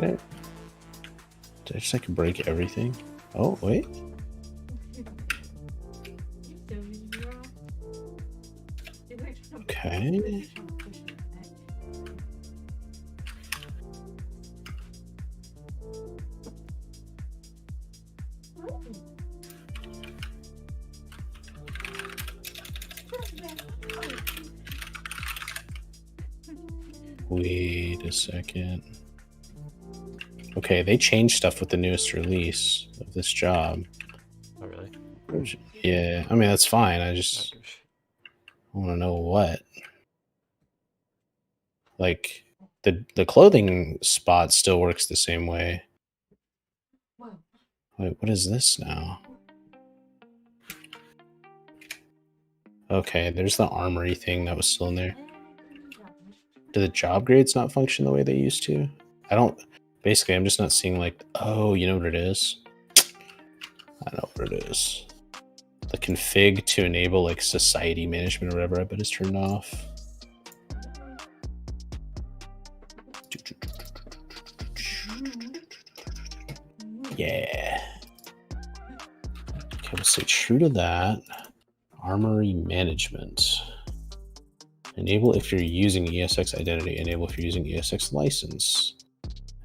Did I just like break everything? Oh, wait. Okay. Wait a second. Okay, they changed stuff with the newest release of this job. Oh, really? Yeah, I mean, that's fine. I just want to know what. Like, the clothing spot still works the same way. Wait, what is this now? Okay, there's the armory thing that was still in there. Do the job grades not function the way they used to? I don't... Basically, I'm just not seeing like... Oh, you know what it is? I know what it is. The config to enable like society management or whatever I bet is turned off. Yeah. Okay, we'll say true to that. Armory management. Enable if you're using ESX identity. Enable if you're using ESX license.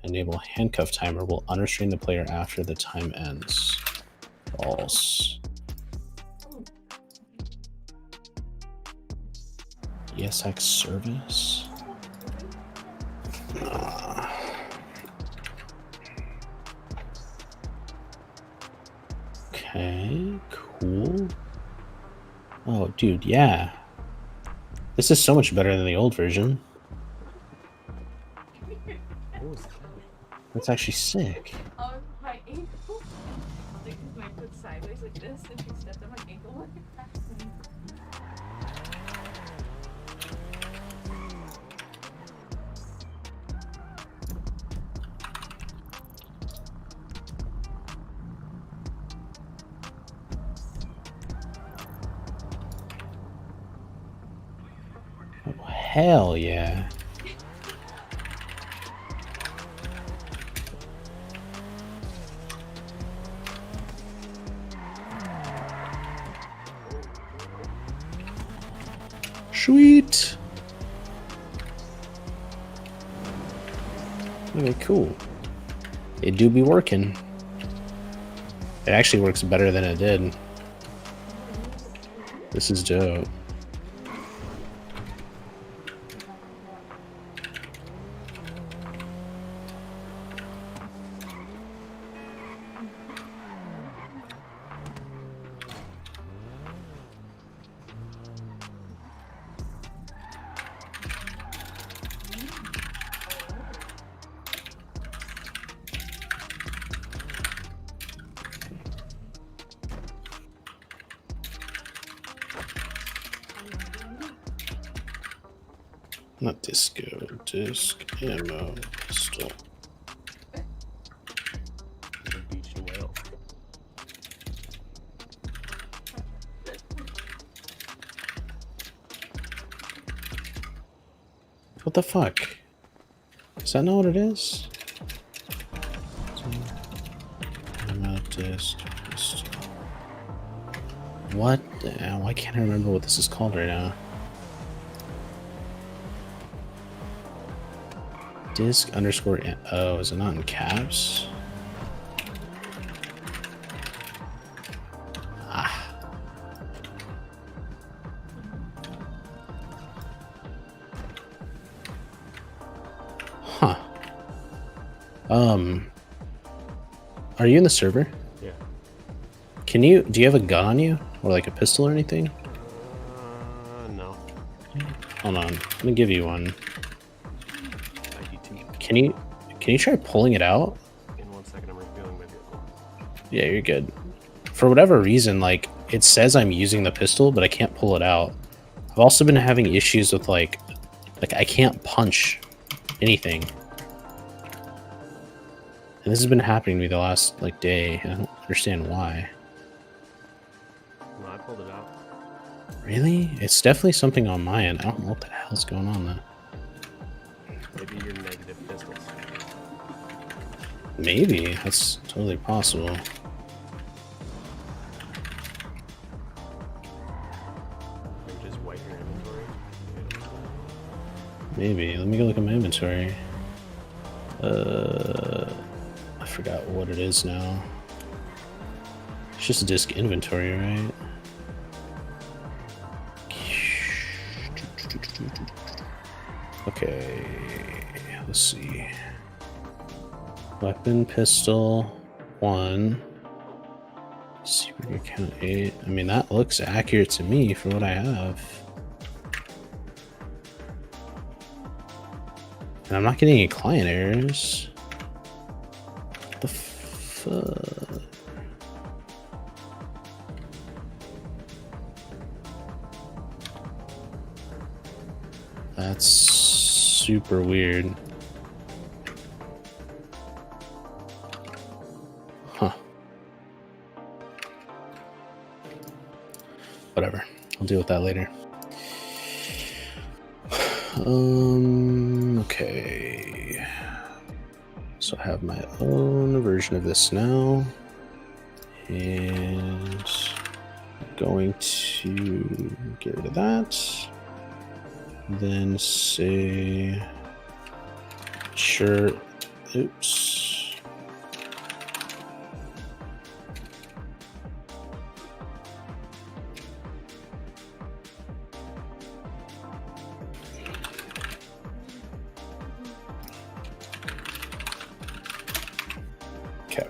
Enable handcuff timer will unrestrain the player after the time ends. False. ESX service. Okay, cool. Oh, dude, yeah. This is so much better than the old version. That's actually sick. My ankle. Like my foot sideways like this, and she stepped on my ankle. Oh, hell yeah. Sweet. Okay, cool. It do be working. It actually works better than it did. This is dope. Not disco, disc, ammo, pistol. Beached whale. What the fuck? Is that not what it is? Ammo, disc, pistol. What? Why can't I remember what this is called right now? Disc underscore... Oh, is it not in caps? Ah. Huh. Are you in the server? Yeah. Do you have a gun on you? Or like a pistol or anything? No. Hold on. I'm gonna give you one. ID2. Can you try pulling it out? In 1 second, I'm refueling my vehicle. Yeah, you're good. For whatever reason, like, it says I'm using the pistol, but I can't pull it out. I've also been having issues with, like I can't punch anything. And this has been happening to me the last, like, day. I don't understand why. No, I pulled it out. Really? It's definitely something on my end. I don't know what the hell's going on, though. Maybe you're negative pistols. Maybe. That's totally possible. Or just wipe your inventory. Maybe. Let me go look at my inventory. I forgot what it is now. It's just disk inventory, right? Okay, let's see. Weapon, pistol, 1. Secret account 8. I mean, that looks accurate to me for what I have. And I'm not getting any client errors. What the fuck? That's super weird. Huh. Whatever. I'll deal with that later. Okay. So I have my own version of this now. And I'm going to get rid of that. Then say sure. Oops. Okay.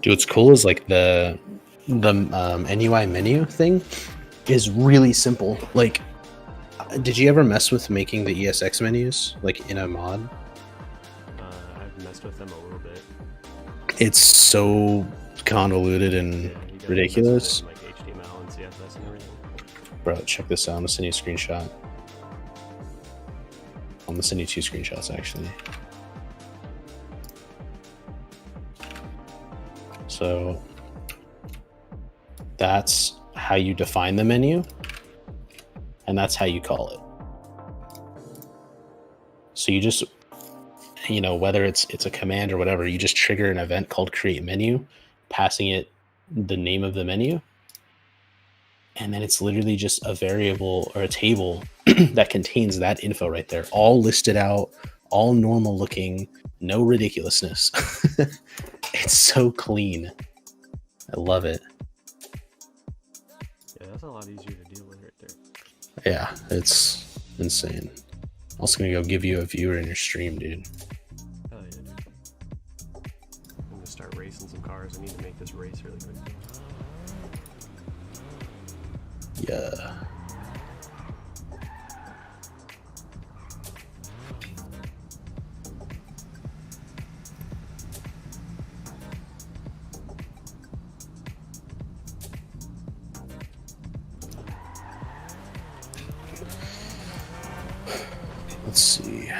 Dude, what's cool is like the NUI menu thing is really simple. Like, did you ever mess with making the ESX menus like in a mod? I've messed with them a little bit. It's so convoluted and Yeah, you gotta mess with ridiculous. it in, like HTML and CSS and everything. Bro, check this out. I'm gonna send you a screenshot. I'm gonna send you 2 screenshots actually. So that's how you define the menu, and that's how you call it. So you just, you know, whether it's a command or whatever, you just trigger an event called create menu, passing it the name of the menu, and then it's literally just a variable or a table that contains that info right there, all listed out, all normal looking, no ridiculousness. It's so clean. I love it. Yeah, that's a lot easier to deal with right there. Yeah, it's insane. Also gonna go give you a viewer in your stream, dude. Hell yeah, dude. I'm gonna start racing some cars. I need to make this race really quick. Yeah. Let's see.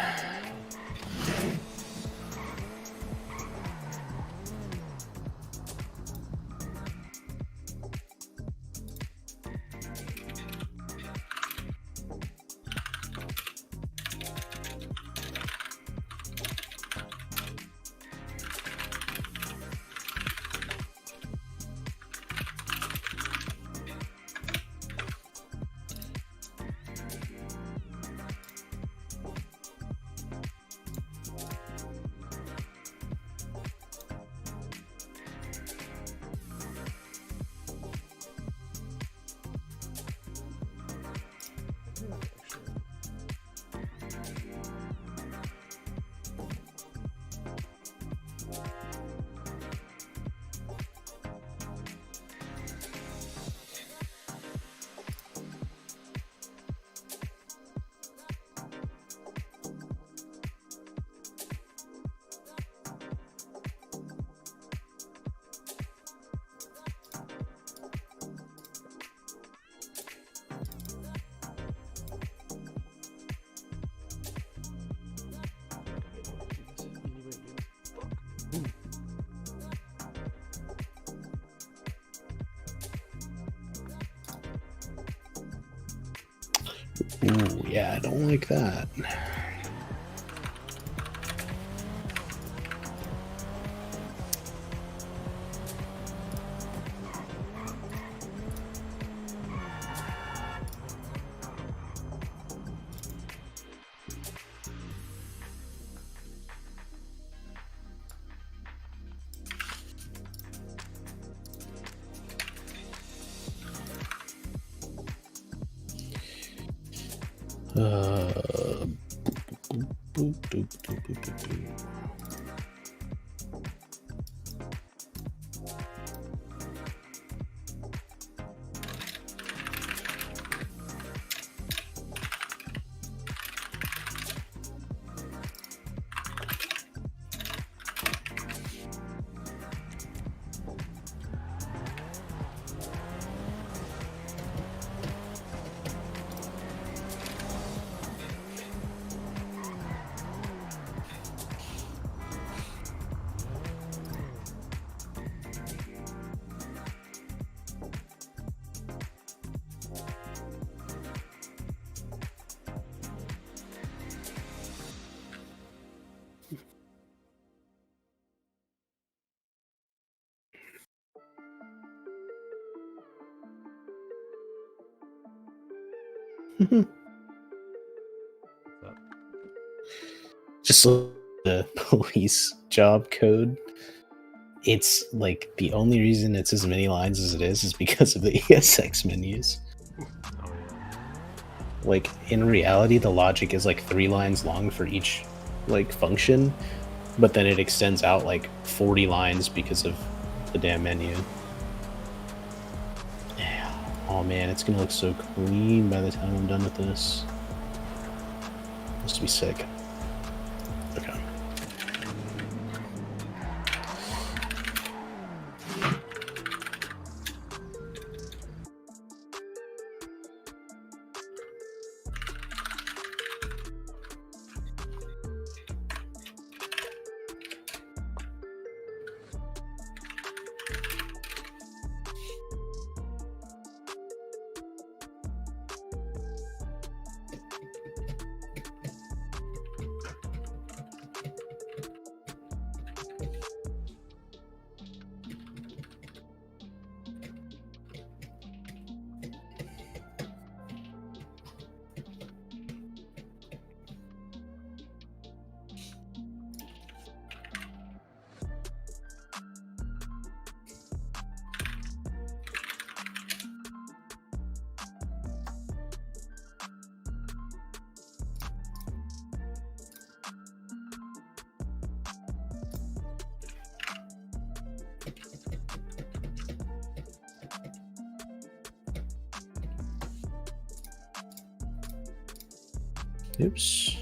Ooh, yeah, I don't like that. Boop, doop, doop, doop, doop, doop. What's up? Just look at the police job code. It's like the only reason it's as many lines as it is because of the ESX menus. Oh yeah. Like in reality, the logic is like 3 lines long for each like function, but then it extends out like 40 lines because of the damn menu. Yeah. Oh man, it's gonna look so clean by the time I'm done with this. This will be sick. Okay. Oops.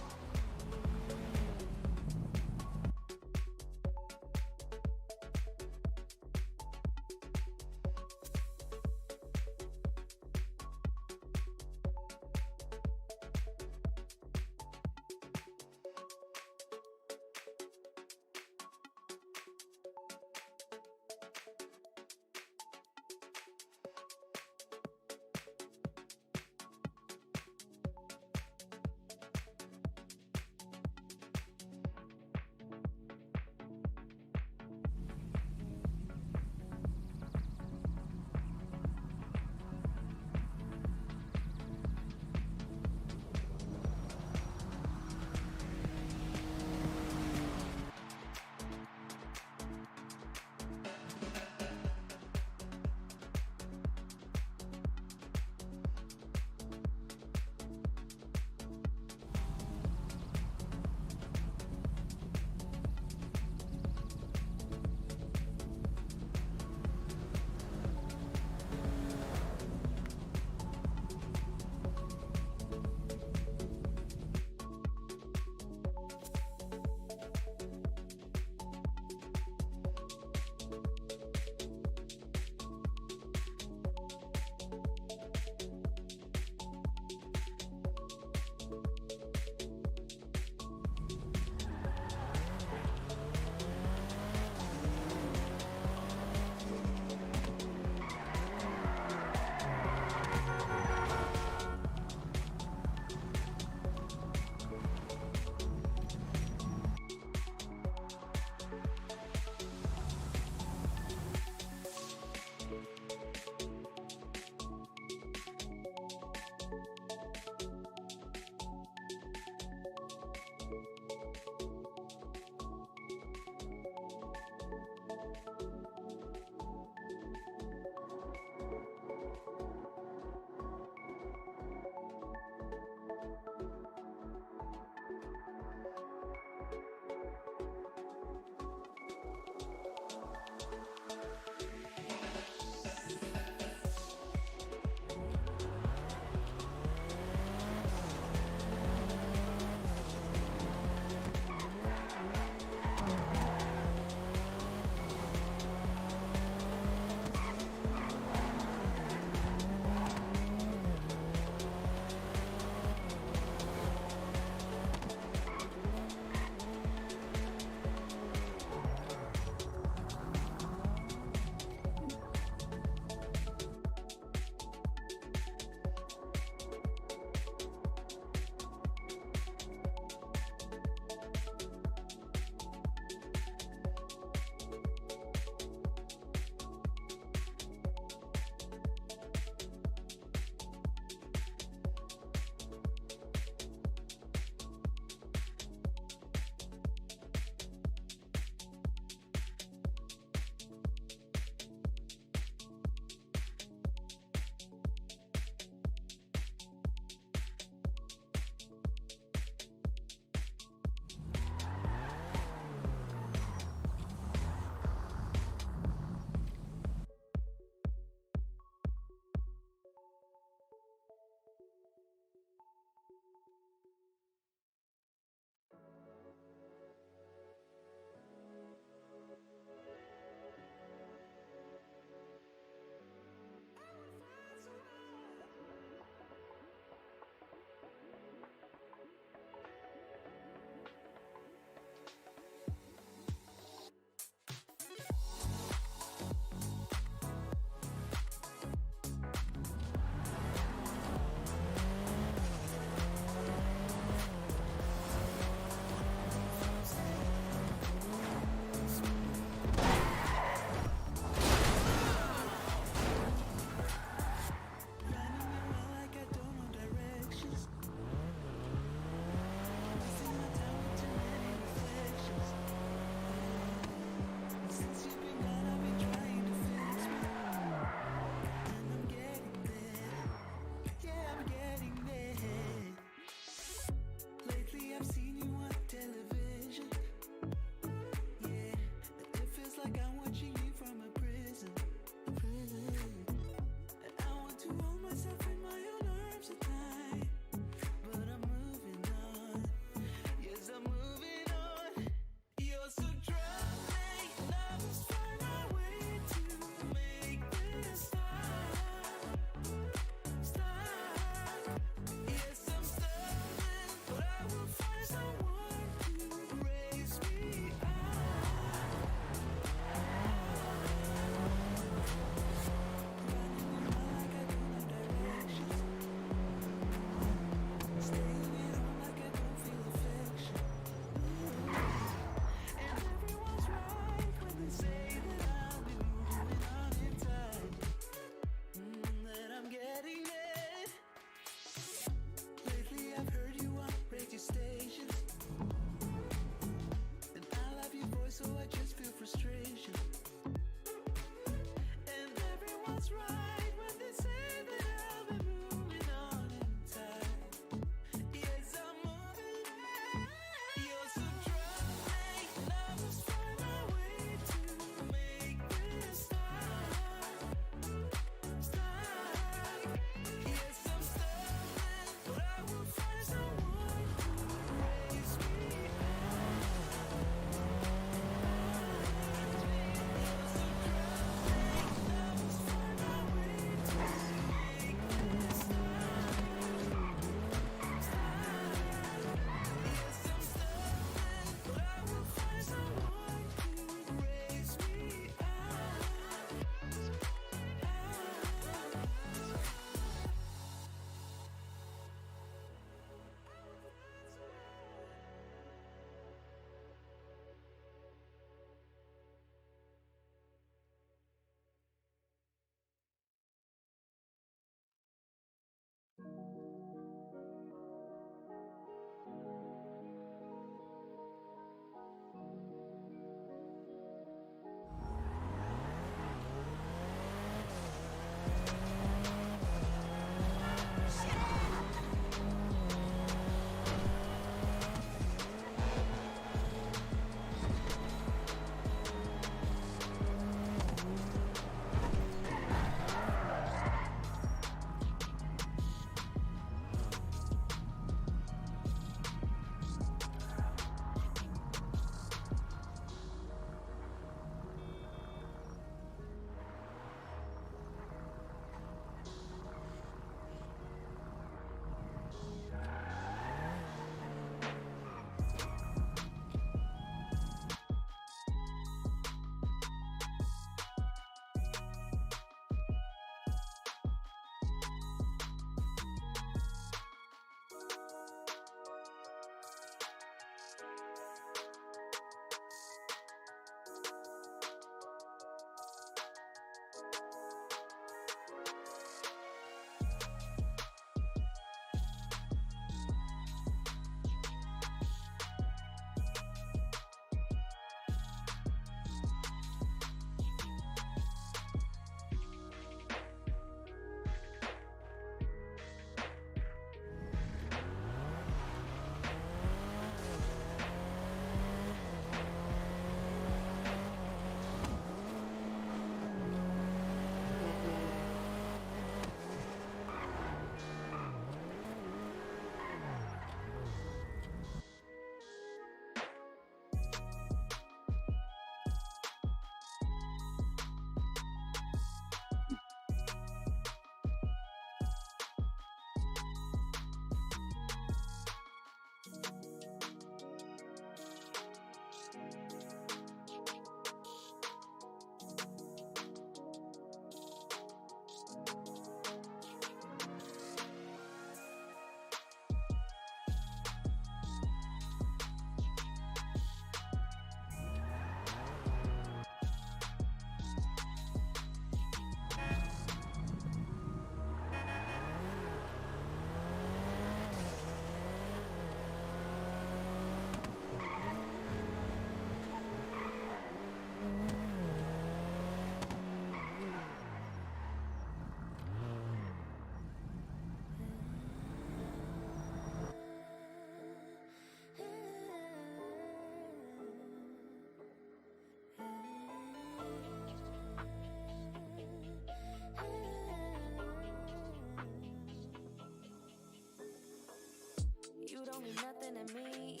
nothing to me.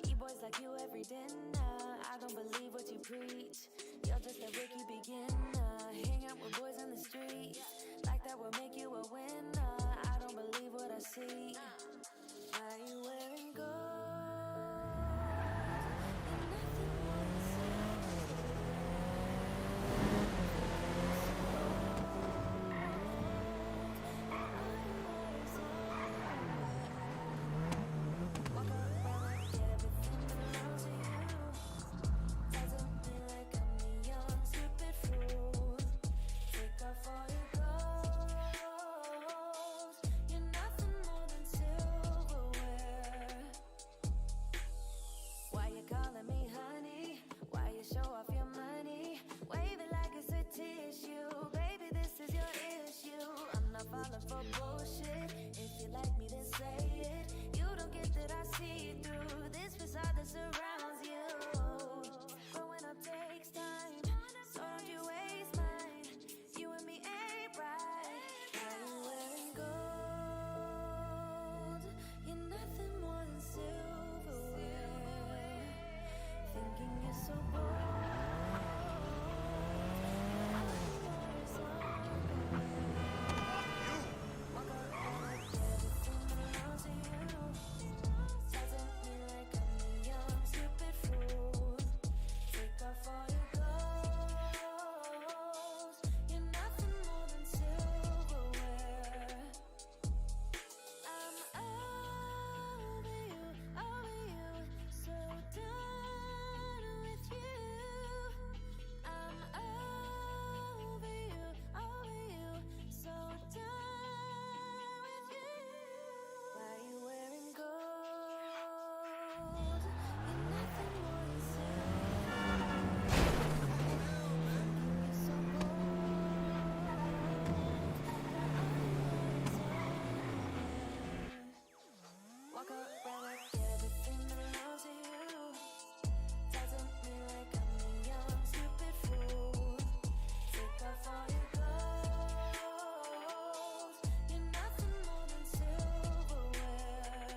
E-boys like you every dinner. I don't believe what you preach. You're just a rookie beginner. Hang out with boys in the street. Like that will make you a winner. I don't believe what I see. Why are you wearing gold? You're nothing more than walk around like everything belongs to you. Doesn't mean like I'm a young stupid fool. Take off all your clothes. You're nothing more than silverware. Why you calling me honey? Why you show off your money? Wave it like it's a tissue. Baby, this is your issue. I'm not falling for bullshit. If you like me, then say it. You don't get that I see through this facade that surrounds you. Growing up takes time, so don't you waste mine. You and me ain't right. Why you wearing gold? You're nothing more than silverware. Thinking you're so bold. Walk around like everything belongs to you. Doesn't mean like I'm a young stupid fool. Take off all your clothes. You're nothing more than silverware. I'm over you, so done with you. I'm over you, so done with you. Why you wearing gold? You're nothing more than silver. You're so bold. Walk around like everything belongs to you. Doesn't mean like I'm a young stupid fool. Take off all your clothes. You're nothing more than silverware.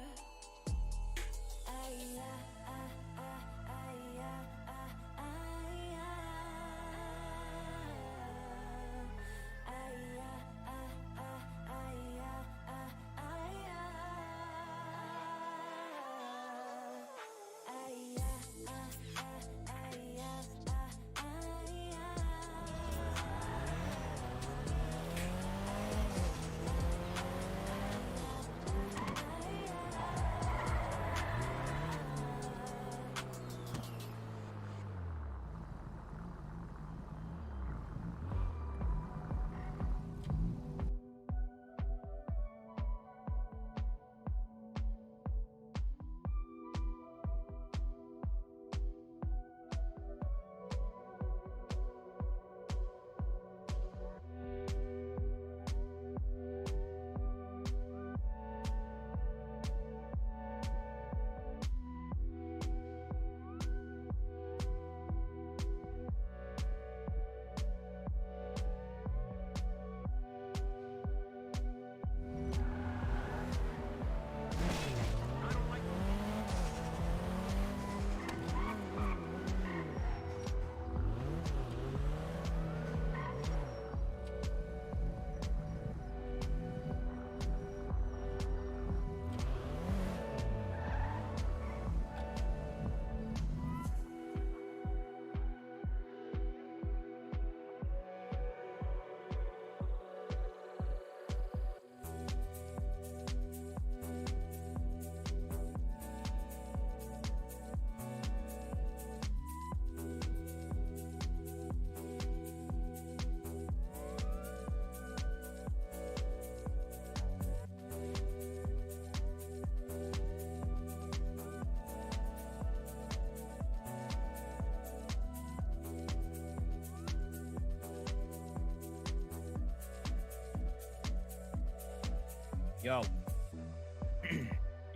Yo.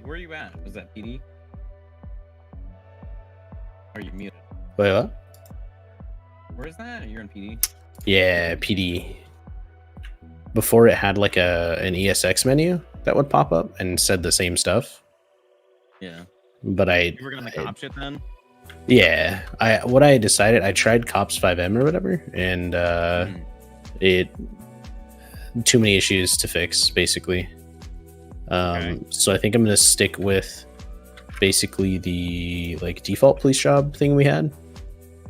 Where are you at? Was that PD? Are you muted? Wait, what? Where is that? You're in PD? Yeah, PD. Before it had like an ESX menu that would pop up and said the same stuff. Yeah. but You were gonna make cop shit then? yeah, I decided, I tried Cops 5M or whatever, and it too many issues to fix basically. Okay. So I think I'm gonna stick with basically the like default police job thing we had,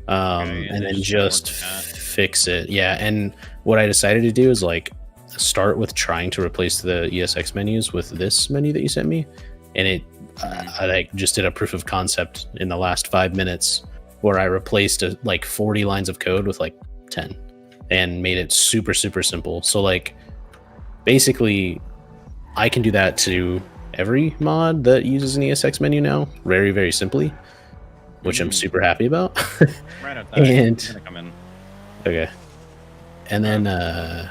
Okay, and then just just work with that. fix it. Yeah, and what I decided to do is like start with trying to replace the ESX menus with this menu that you sent me, and it I like just did a proof of concept in the last 5 minutes where I replaced like 40 lines of code with like 10 and made it super simple. So like basically I can do that to every mod that uses an ESX menu now very simply, which I'm super happy about. Right outside. And- I'm gonna come in. Okay. And then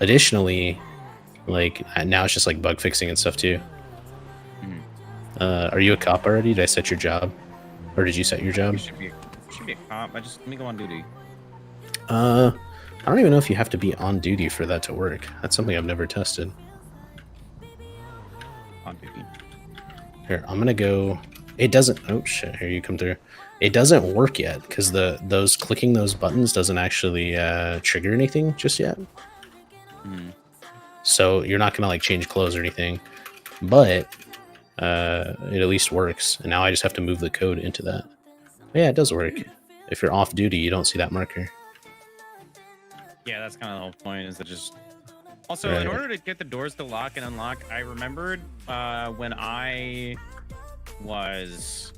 additionally, like now it's just like bug fixing and stuff too. Are you a cop already? Did I set your job? Or did you set your job? You should be a cop. Let me go on duty. I don't even know if you have to be on duty for that to work. That's something I've never tested. On duty. Here, I'm gonna go. It doesn't. Oh shit! Here you come through. It doesn't work yet because those clicking those buttons doesn't actually trigger anything just yet. So you're not gonna like change clothes or anything, but it at least works. And now I just have to move the code into that. Yeah, it does work. If you're off duty, you don't see that marker. Yeah, that's kind of the whole point. Is that just also Right. in order to get the doors to lock and unlock, I remembered when I was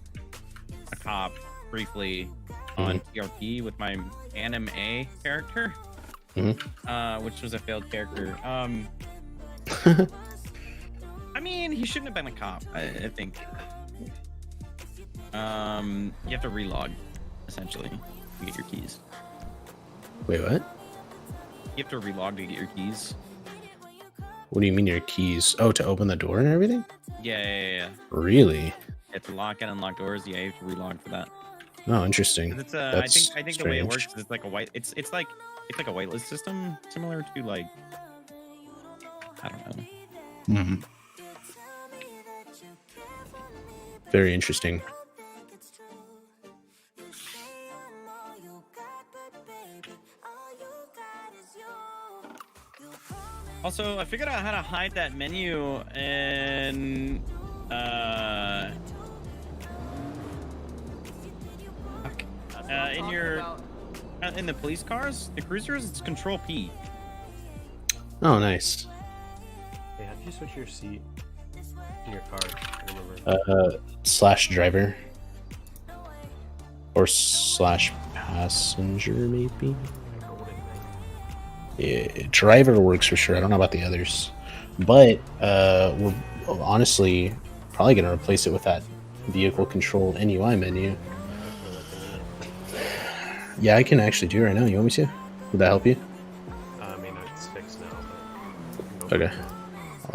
a cop briefly on TRP with my Anime character, which was a failed character. I mean, he shouldn't have been a cop. I think. You have to relog, essentially, to get your keys. Wait, what? You have to relog to get your keys. What do you mean your keys? Oh, to open the door and everything? Yeah. Really? You have to lock and unlock doors. Yeah, you have to relog for that. Oh, interesting. 'Cause it's That's I think the way it strange. works is it's like a white. It's like a whitelist system, similar to like I don't know. Very interesting. Also, I figured out how to hide that menu in in your in the police cars, the cruisers. It's Control P. Oh, nice. Hey, how do you switch your seat in your car? I don't remember. Slash driver. Or slash passenger, maybe? Yeah, driver works for sure. I don't know about the others. But we're honestly probably going to replace it with that vehicle controlled NUI menu. Yeah, I can actually do it right now. You want me to? Would that help you? I mean, it's fixed now, but... Okay.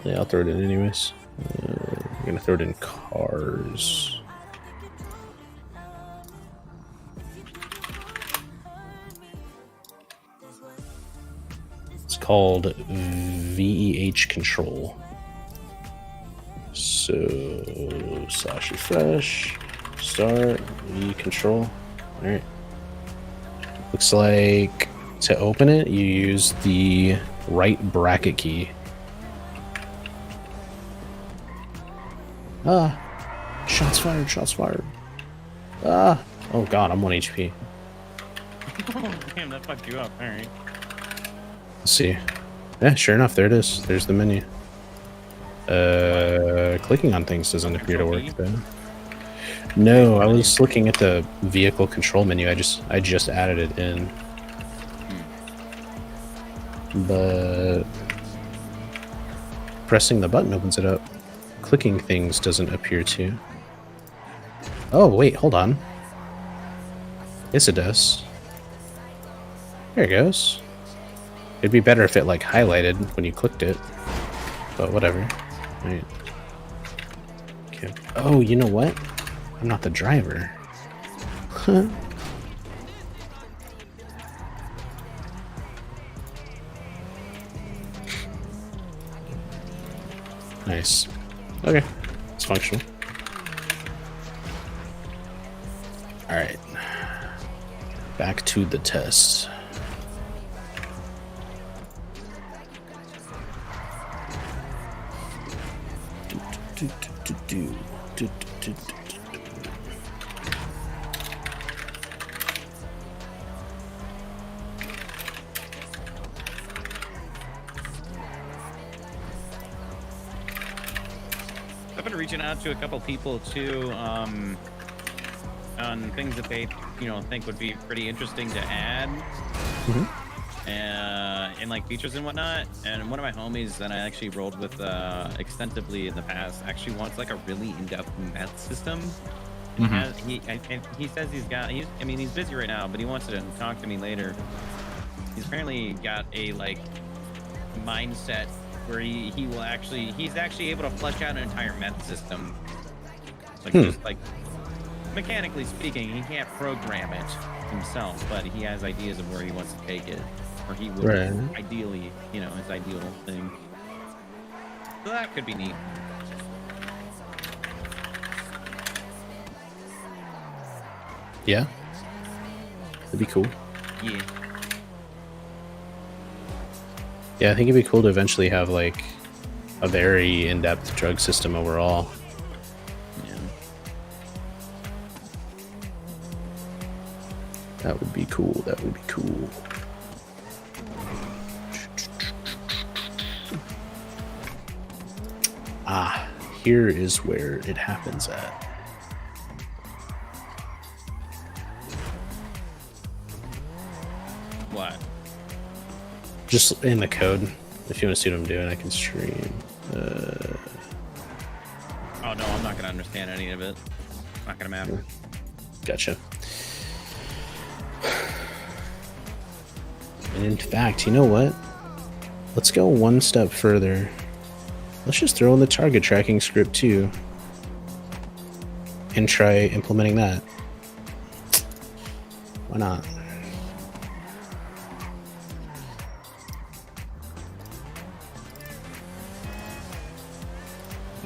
Yeah, I'll throw it in anyways. I'm going to throw it in cars. It's called VEH control. So slash refresh, start, V control. All right. Looks like to open it, you use the right bracket key. Ah, shots fired, shots fired. Ah, oh god, I'm 1 HP. Damn, that fucked you up. All right. Let's see. Yeah, sure enough, there it is. There's the menu. Clicking on things doesn't appear to work though. No, I was looking at the vehicle control menu. I just added it in. But pressing the button opens it up. Clicking things doesn't appear to. Oh, wait, hold on. Yes, it does. There it goes. It'd be better if it like highlighted when you clicked it, but whatever. Right. Okay. Oh, you know what? I'm not the driver. Huh. Nice. Okay. It's functional. All right. Back to the test. I've been reaching out to a couple people too, on things that they, think would be pretty interesting to add, and like features and whatnot. And one of my homies that I actually rolled with extensively in the past actually wants like a really in-depth math system. And he says he's busy right now, but he wants to talk to me later. He's apparently got a like mindset where he's actually able to flesh out an entire meth system. Like just like mechanically speaking, he can't program it himself, but he has ideas of where he wants to take it, or he would ideally, his ideal thing. So that could be neat. Yeah, that'd be cool. Yeah. Yeah, I think it'd be cool to eventually have like a very in-depth drug system overall. Yeah. That would be cool. That would be cool. Ah, here is where it happens at. What? Just in the code. If you want to see what I'm doing, I can stream. Oh no, I'm not gonna understand any of it. Not gonna matter. Gotcha. And in fact, you know what? Let's go one step further. Let's just throw in the target tracking script too. And try implementing that. Why not?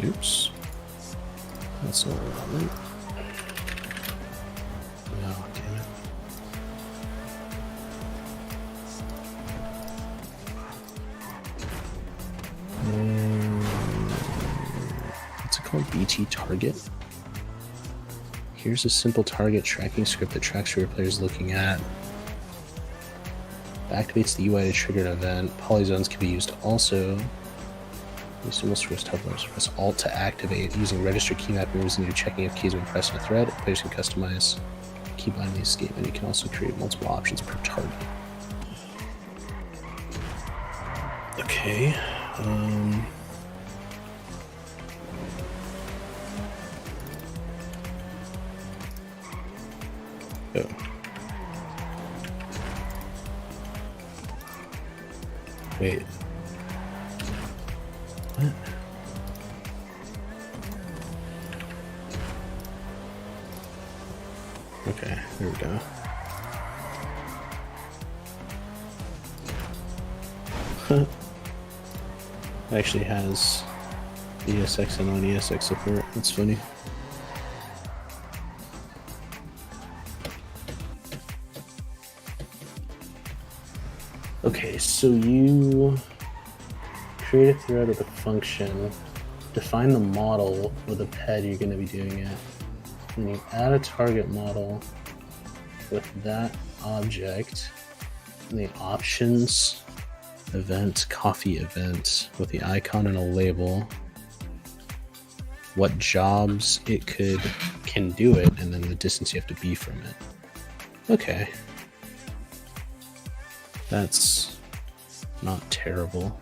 Oops. That's not right. No, damn it. What's it called? BT target? Here's a simple target tracking script that tracks where your player is looking at. Activates the UI to trigger an event. Polyzones can be used also. Use symbol source tableaus. Press Alt to activate. Using register key map moves into checking if keys when pressing a thread. Players can customize keybind in the escape menu. You can also create multiple options per target. Okay. Oh. Wait. What? Okay, there we go. It actually has ESX and non-ESX support. That's funny. Okay, so you create a thread with a function, define the model with a PED you're going to be doing it, and you add a target model with that object, and the options event, coffee event, with the icon and a label, what jobs it can do it, and then the distance you have to be from it. Okay. That's not terrible.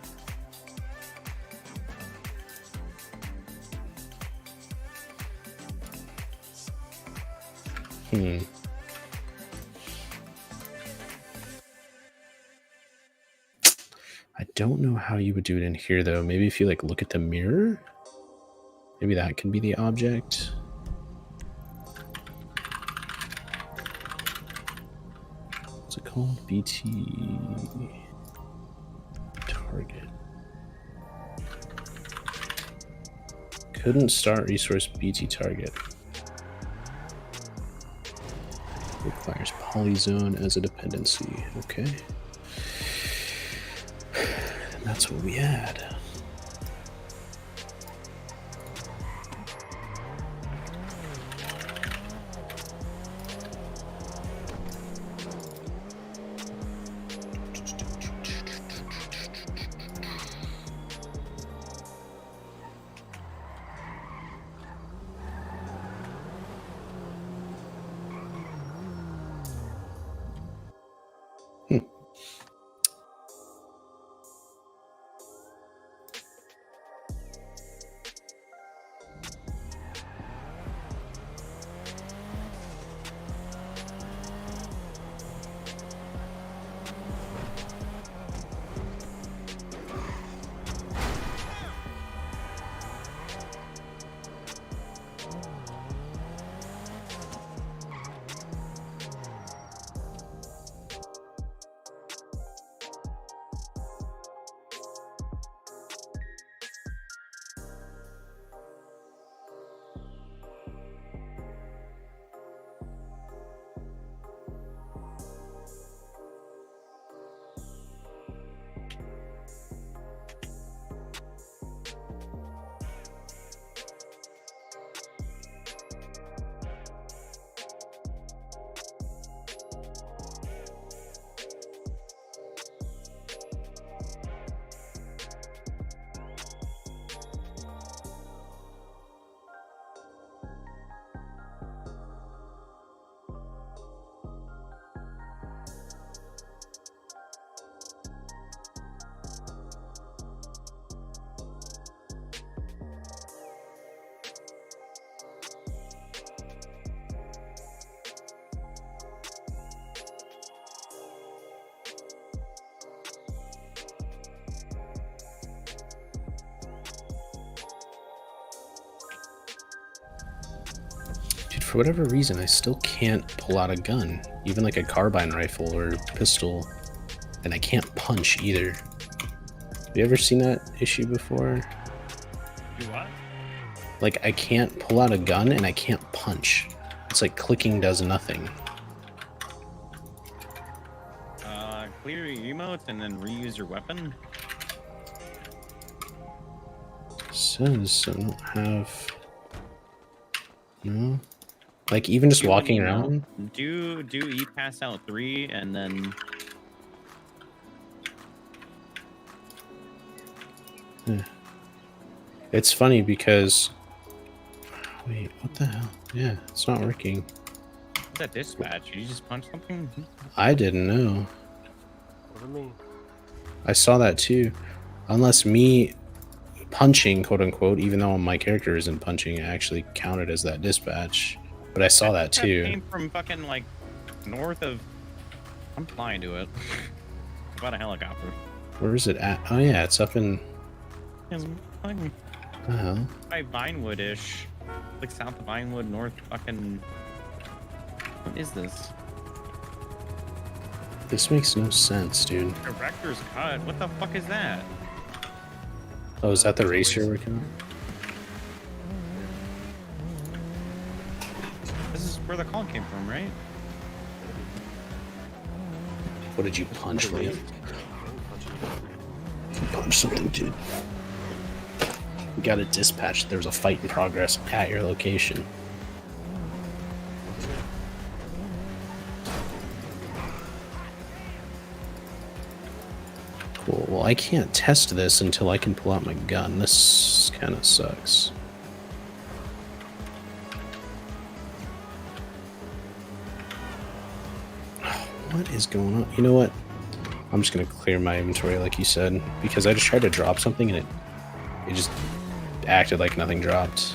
I don't know how you would do it in here though. Maybe if you like look at the mirror, maybe that can be the object. What's it called? BT target. Couldn't start resource BT target. Requires Polyzone as a dependency. Okay. And that's what we had. For whatever reason, I still can't pull out a gun, even like a carbine rifle or pistol, and I can't punch either. Have you ever seen that issue before? Do what? Like, I can't pull out a gun and I can't punch. It's like clicking does nothing. Clear your emotes and then reuse your weapon. Says I don't have. No. Like, even just walking around? Do E pass out 3 and then It's funny because wait, what the hell? Yeah, it's not working. what's that dispatch? Did you just punch something? I didn't know. What do you mean? I saw that too. Unless me punching, quote unquote, even though my character isn't punching, it actually counted as that dispatch. But I saw that too. Came from fucking like north of. I'm flying to it. About a helicopter. Where is it at? Oh yeah, it's up in. It's fucking The hell? by Vinewood-ish, like south of Vinewood, north fucking. What is this? This makes no sense, dude. Director's cut. What the fuck is that? Oh, is that the race you're working on? This is where the call came from, right? What did you punch, What do you Liam? mean? Punch something, dude. We got a dispatch. There's a fight in progress at your location. Cool. Well, I can't test this until I can pull out my gun. This kind of sucks. What is going on? You know what? I'm just gonna clear my inventory like you said, because I just tried to drop something and it just acted like nothing dropped.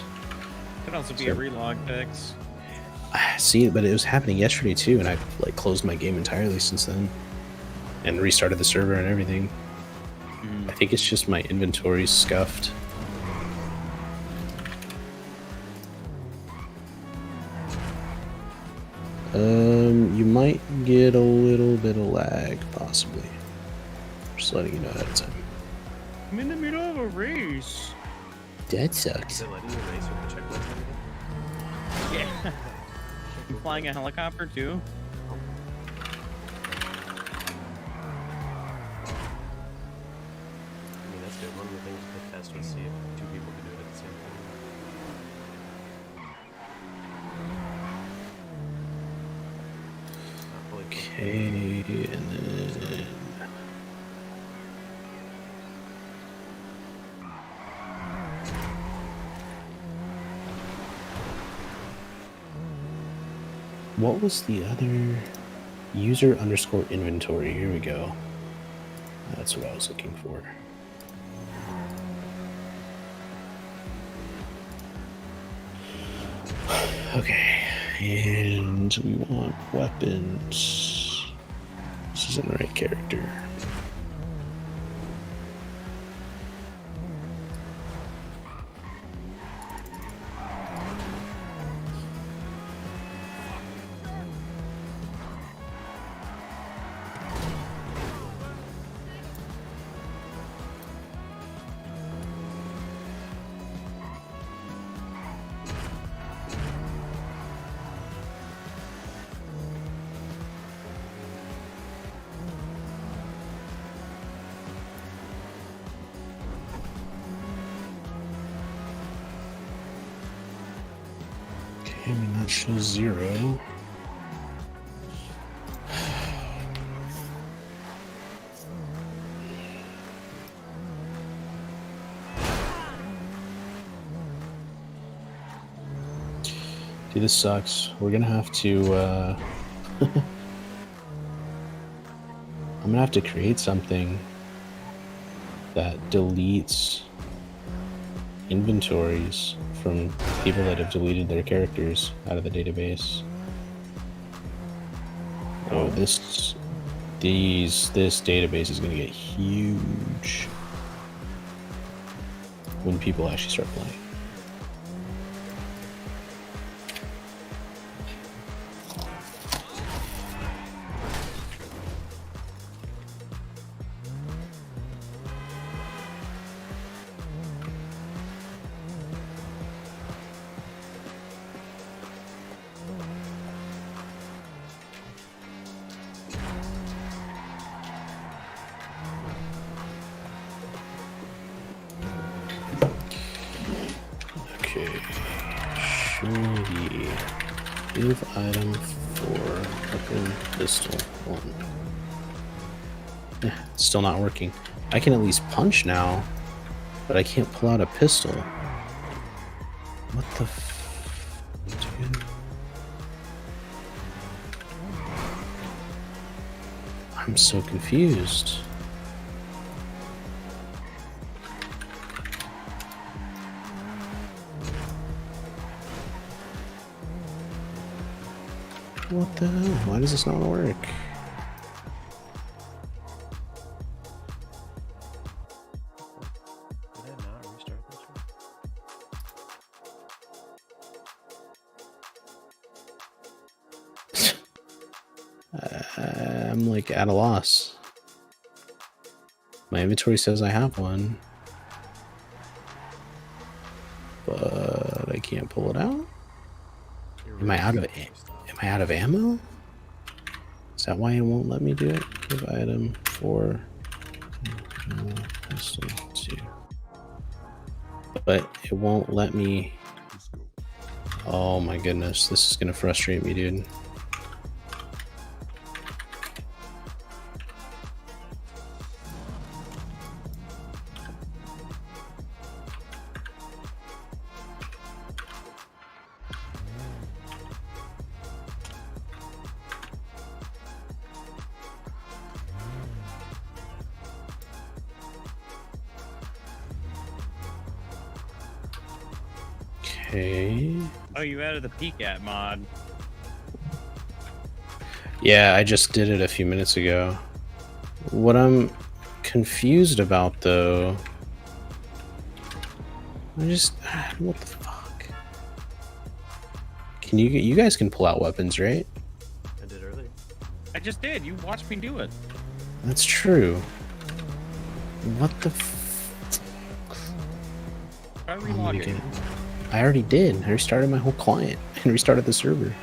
Could also be a relog fix. See, but it was happening yesterday too, and I like closed my game entirely since then, and restarted the server and everything. I think it's just my inventory's scuffed. You might get a little bit of lag, possibly. Just letting you know ahead of time. I'm in the middle of a race. That Is sucks. it letting you race with the checkpoints and everything? Yeah. You flying a helicopter too? I mean, that's good. One of the things we could test was see if two people could do it at the same time. Not fully functional. Okay, and then what was the other user underscore inventory? Here we go. That's what I was looking for. Okay, and we want weapons. This isn't the right character. I mean, that shows 0. Dude, this sucks. We're gonna have to, I'm gonna have to create something that deletes inventories from people that have deleted their characters out of the database. Oh, this database is going to get huge when people actually start playing. Okay, show the give item for weapon pistol 1. Yeah, it's still not working. I can at least punch now, but I can't pull out a pistol. What the dude? I'm so confused. What the hell? Why does this not work? Did I not restart this one? I'm like at a loss. My inventory says I have one, but I can't pull it out. Am I out of Am I out of ammo? Is that why it won't let me do it? Give item for pistol 2. But it won't let me. Oh my goodness, this is gonna frustrate me, dude. Okay. Oh, you added the peek at mod. Yeah, I just did it a few minutes ago. What I'm confused about, though, what the fuck? Can you guys can pull out weapons, right? I did earlier. I just did. You watched me do it. That's true. What the Try Oh my relogging. God. I already did. I restarted my whole client and restarted the server.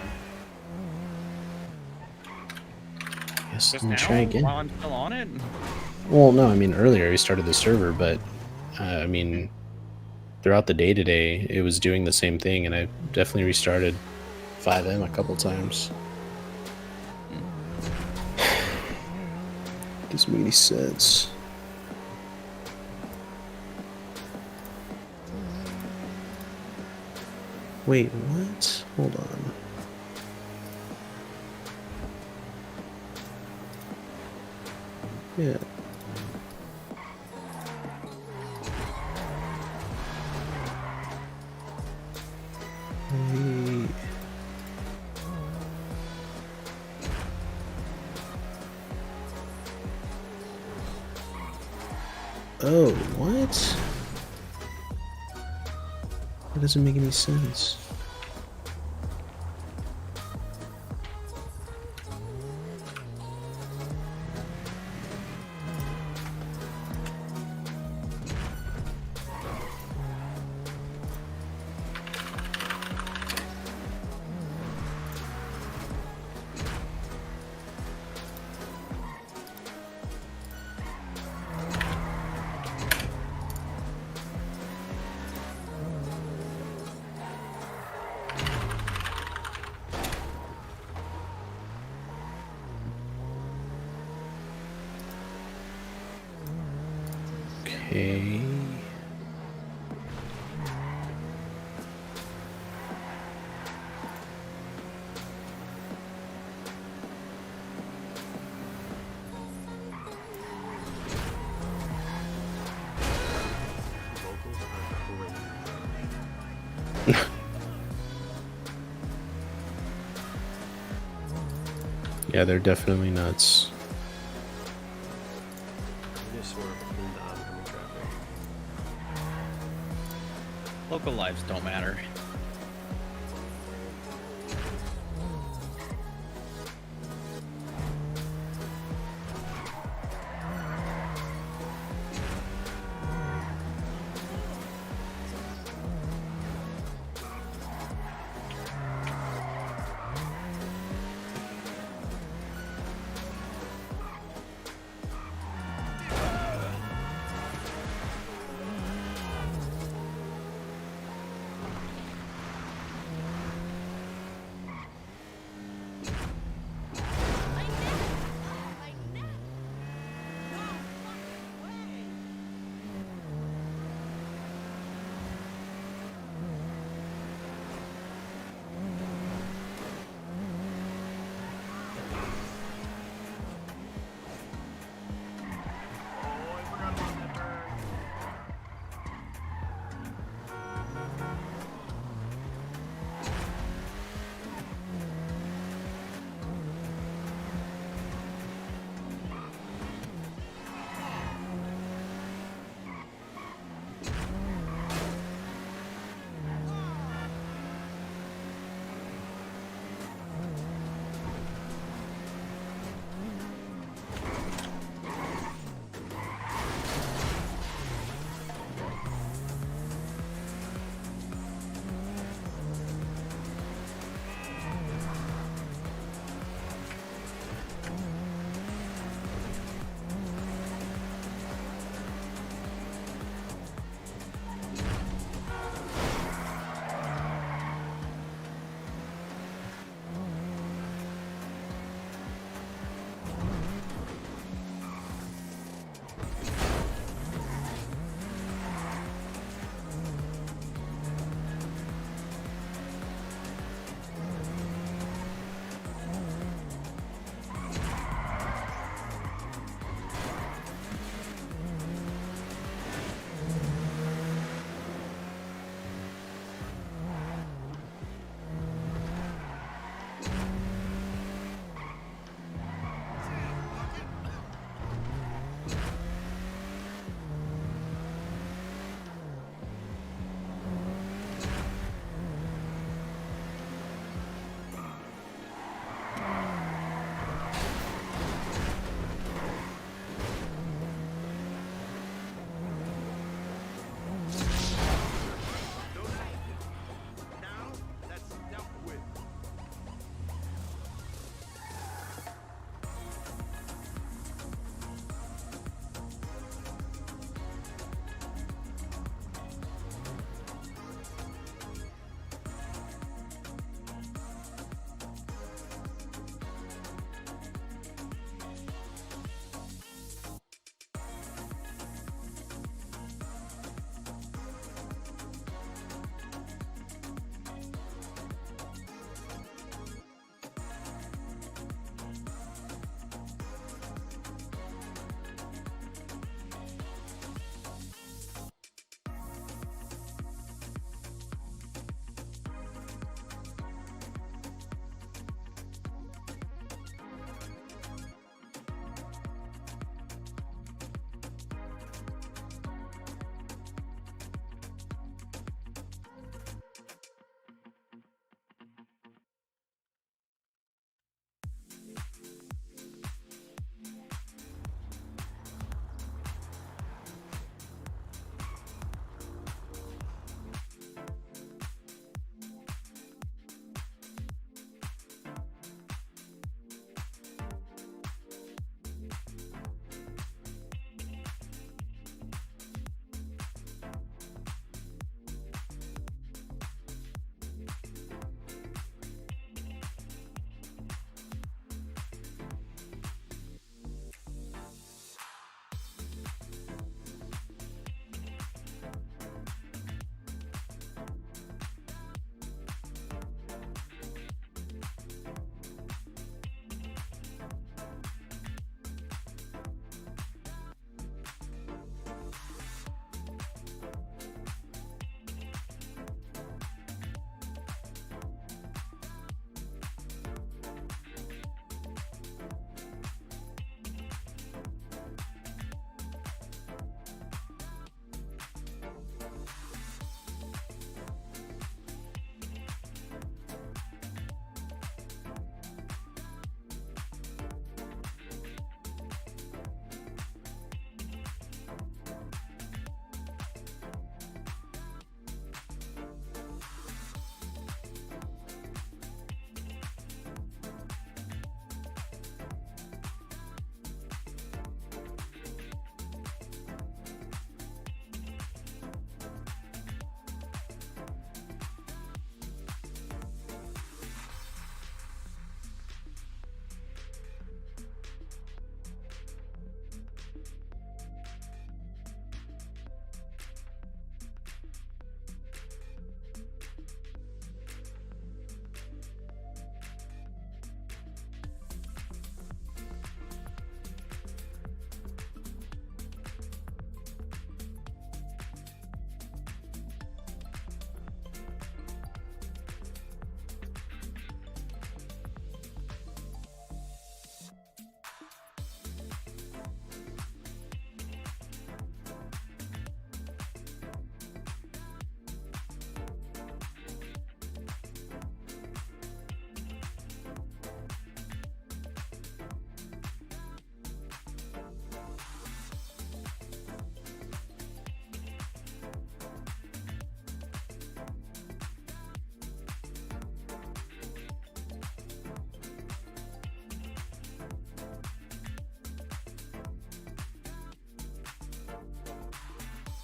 guess Just let me now, try again. while I'm still on it. Well, no, I mean earlier we started the server, but I mean throughout the day today it was doing the same thing, and I definitely restarted 5M a couple times. Doesn't make any sense. Wait, what? Hold on. Yeah. Wait. Oh, what? That doesn't make any sense. Okay. Locals are crazy. Yeah, they're definitely nuts. I just swerve into oncoming traffic. Local lives don't matter.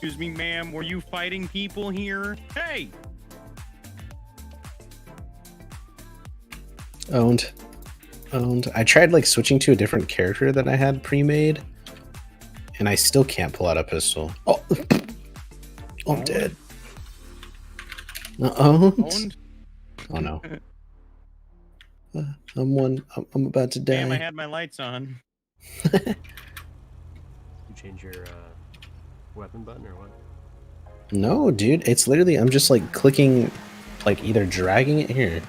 Excuse me, ma'am. Were you fighting people here? Hey! Owned. I tried like switching to a different character that I had pre-made, and I still can't pull out a pistol. Oh, I'm dead. Owned? Oh no. I'm about to die. Damn, I had my lights on. You change your weapon button or what? No, dude. It's literally I'm just like clicking, like either dragging it here.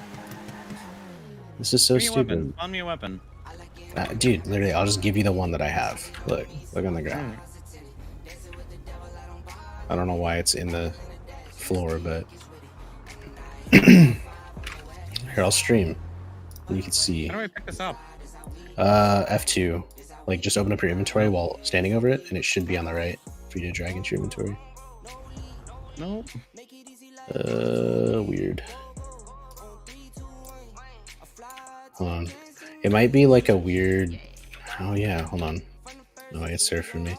This is so Give me a weapon. stupid. Find me a weapon. Dude, literally, I'll just give you the one that I have. Look on the ground. I don't know why it's in the floor, but here, I'll stream. You can see. How do I pick this up? F2. Like, just open up your inventory while standing over it, and it should be on the right for you to drag into your inventory. No. Weird. Hold on. It might be like a weird. Oh yeah, hold on. No, it's there for me.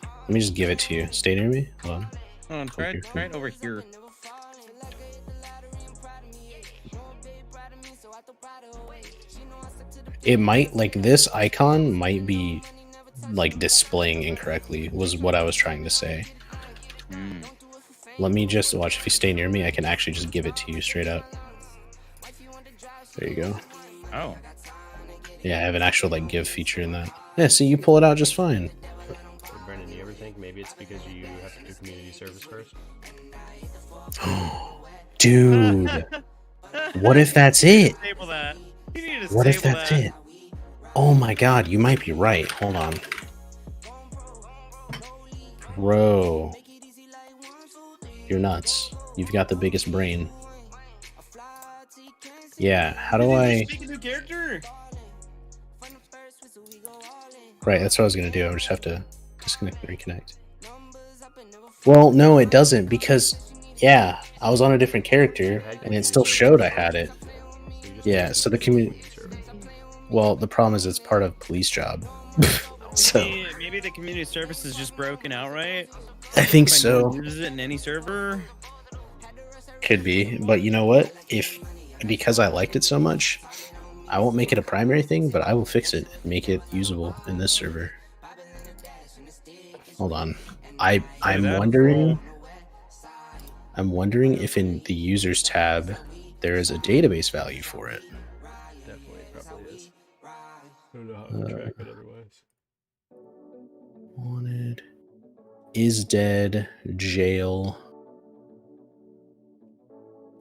Let me just give it to you. Stay near me. Hold on. Hold on, try it over here. It might, like, this icon might be like displaying incorrectly, was what I was trying to say. Let me just watch. If you stay near me, I can actually just give it to you straight up. There you go. Oh. Yeah, I have an actual like give feature in that. Yeah, see, you pull it out just fine. So, Brendan, you ever think maybe it's because you have to do community service first? Dude, what if that's it? Disable that. You need to What if disable that's that. it? Oh my god, you might be right. Hold on. Bro. You're nuts. You've got the biggest brain. Yeah, how do I... Make a new character. Right, that's what I was going to do. I just have to disconnect and reconnect. Well, no, it doesn't, because, yeah, I was on a different character, and it still showed I had it. So you just Yeah, so the community... service. Well, the problem is it's part of police job. So, Maybe the community service is just broken outright. I think If anyone so. uses it in any server. Could be, but you know what? Because I liked it so much, I won't make it a primary thing, but I will fix it and make it usable in this server. Hold on. I'm that wondering if in the users tab there is a database value for it. Definitely, probably is. I don't know how to track it otherwise. Wanted is dead jail.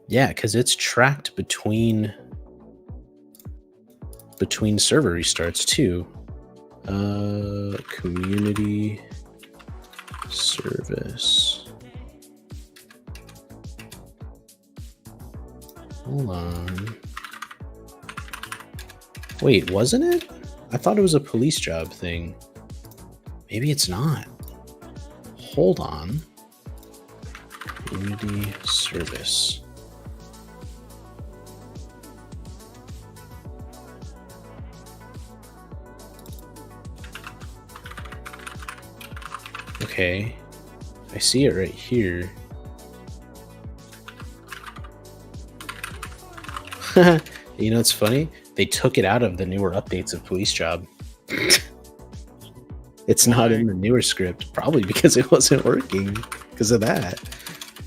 Yeah, because it's tracked between server restarts too. Community service. Hold on. Wait, wasn't it? I thought it was a police job thing. Maybe it's not. Hold on. Community service. Okay, I see it right here. You know, it's funny. They took it out of the newer updates of Police Job. It's not in the newer script, probably because it wasn't working because of that.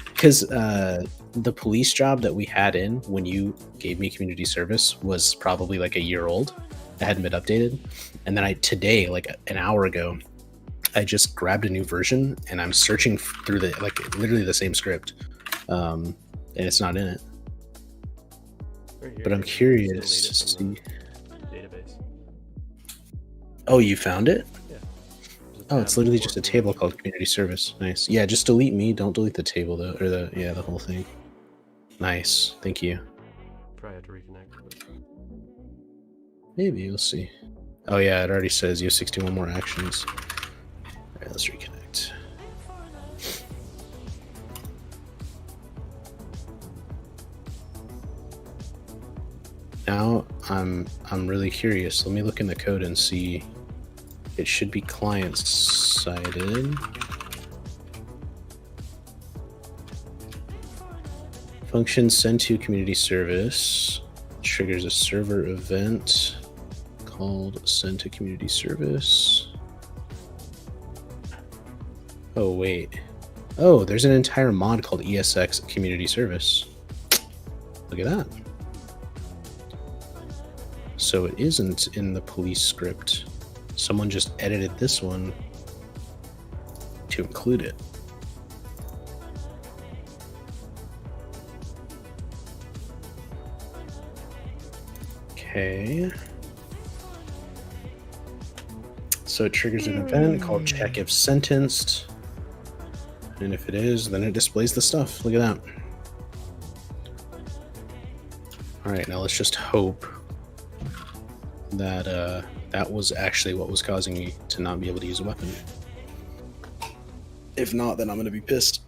Because the police job that we had in when you gave me community service was probably like a year old. It hadn't been updated. And then today, like an hour ago, I just grabbed a new version and I'm searching through literally the same script. And it's not in it. Right here, But I'm you can curious to just delete see. it from the database. Oh, you found it? Yeah. There's a Oh, tab it's literally for just a community table service. called community service. Nice. Yeah, just delete me. Don't delete the table though, or the whole thing. Nice. Thank you. Probably have to reconnect. But... Maybe we'll see. Oh yeah, it already says you have 61 more actions. All right, let's reconnect. Now I'm really curious. Let me look in the code and see. It should be client sided. Function send to community service triggers a server event called send to community service. Oh, wait. Oh, there's an entire mod called ESX community service. Look at that. So it isn't in the police script. Someone just edited this one to include it. Okay. So it triggers an event called check if sentenced. And if it is, then it displays the stuff. Look at that. All right, now let's just hope that that was actually what was causing me to not be able to use a weapon. If not, then I'm going to be pissed.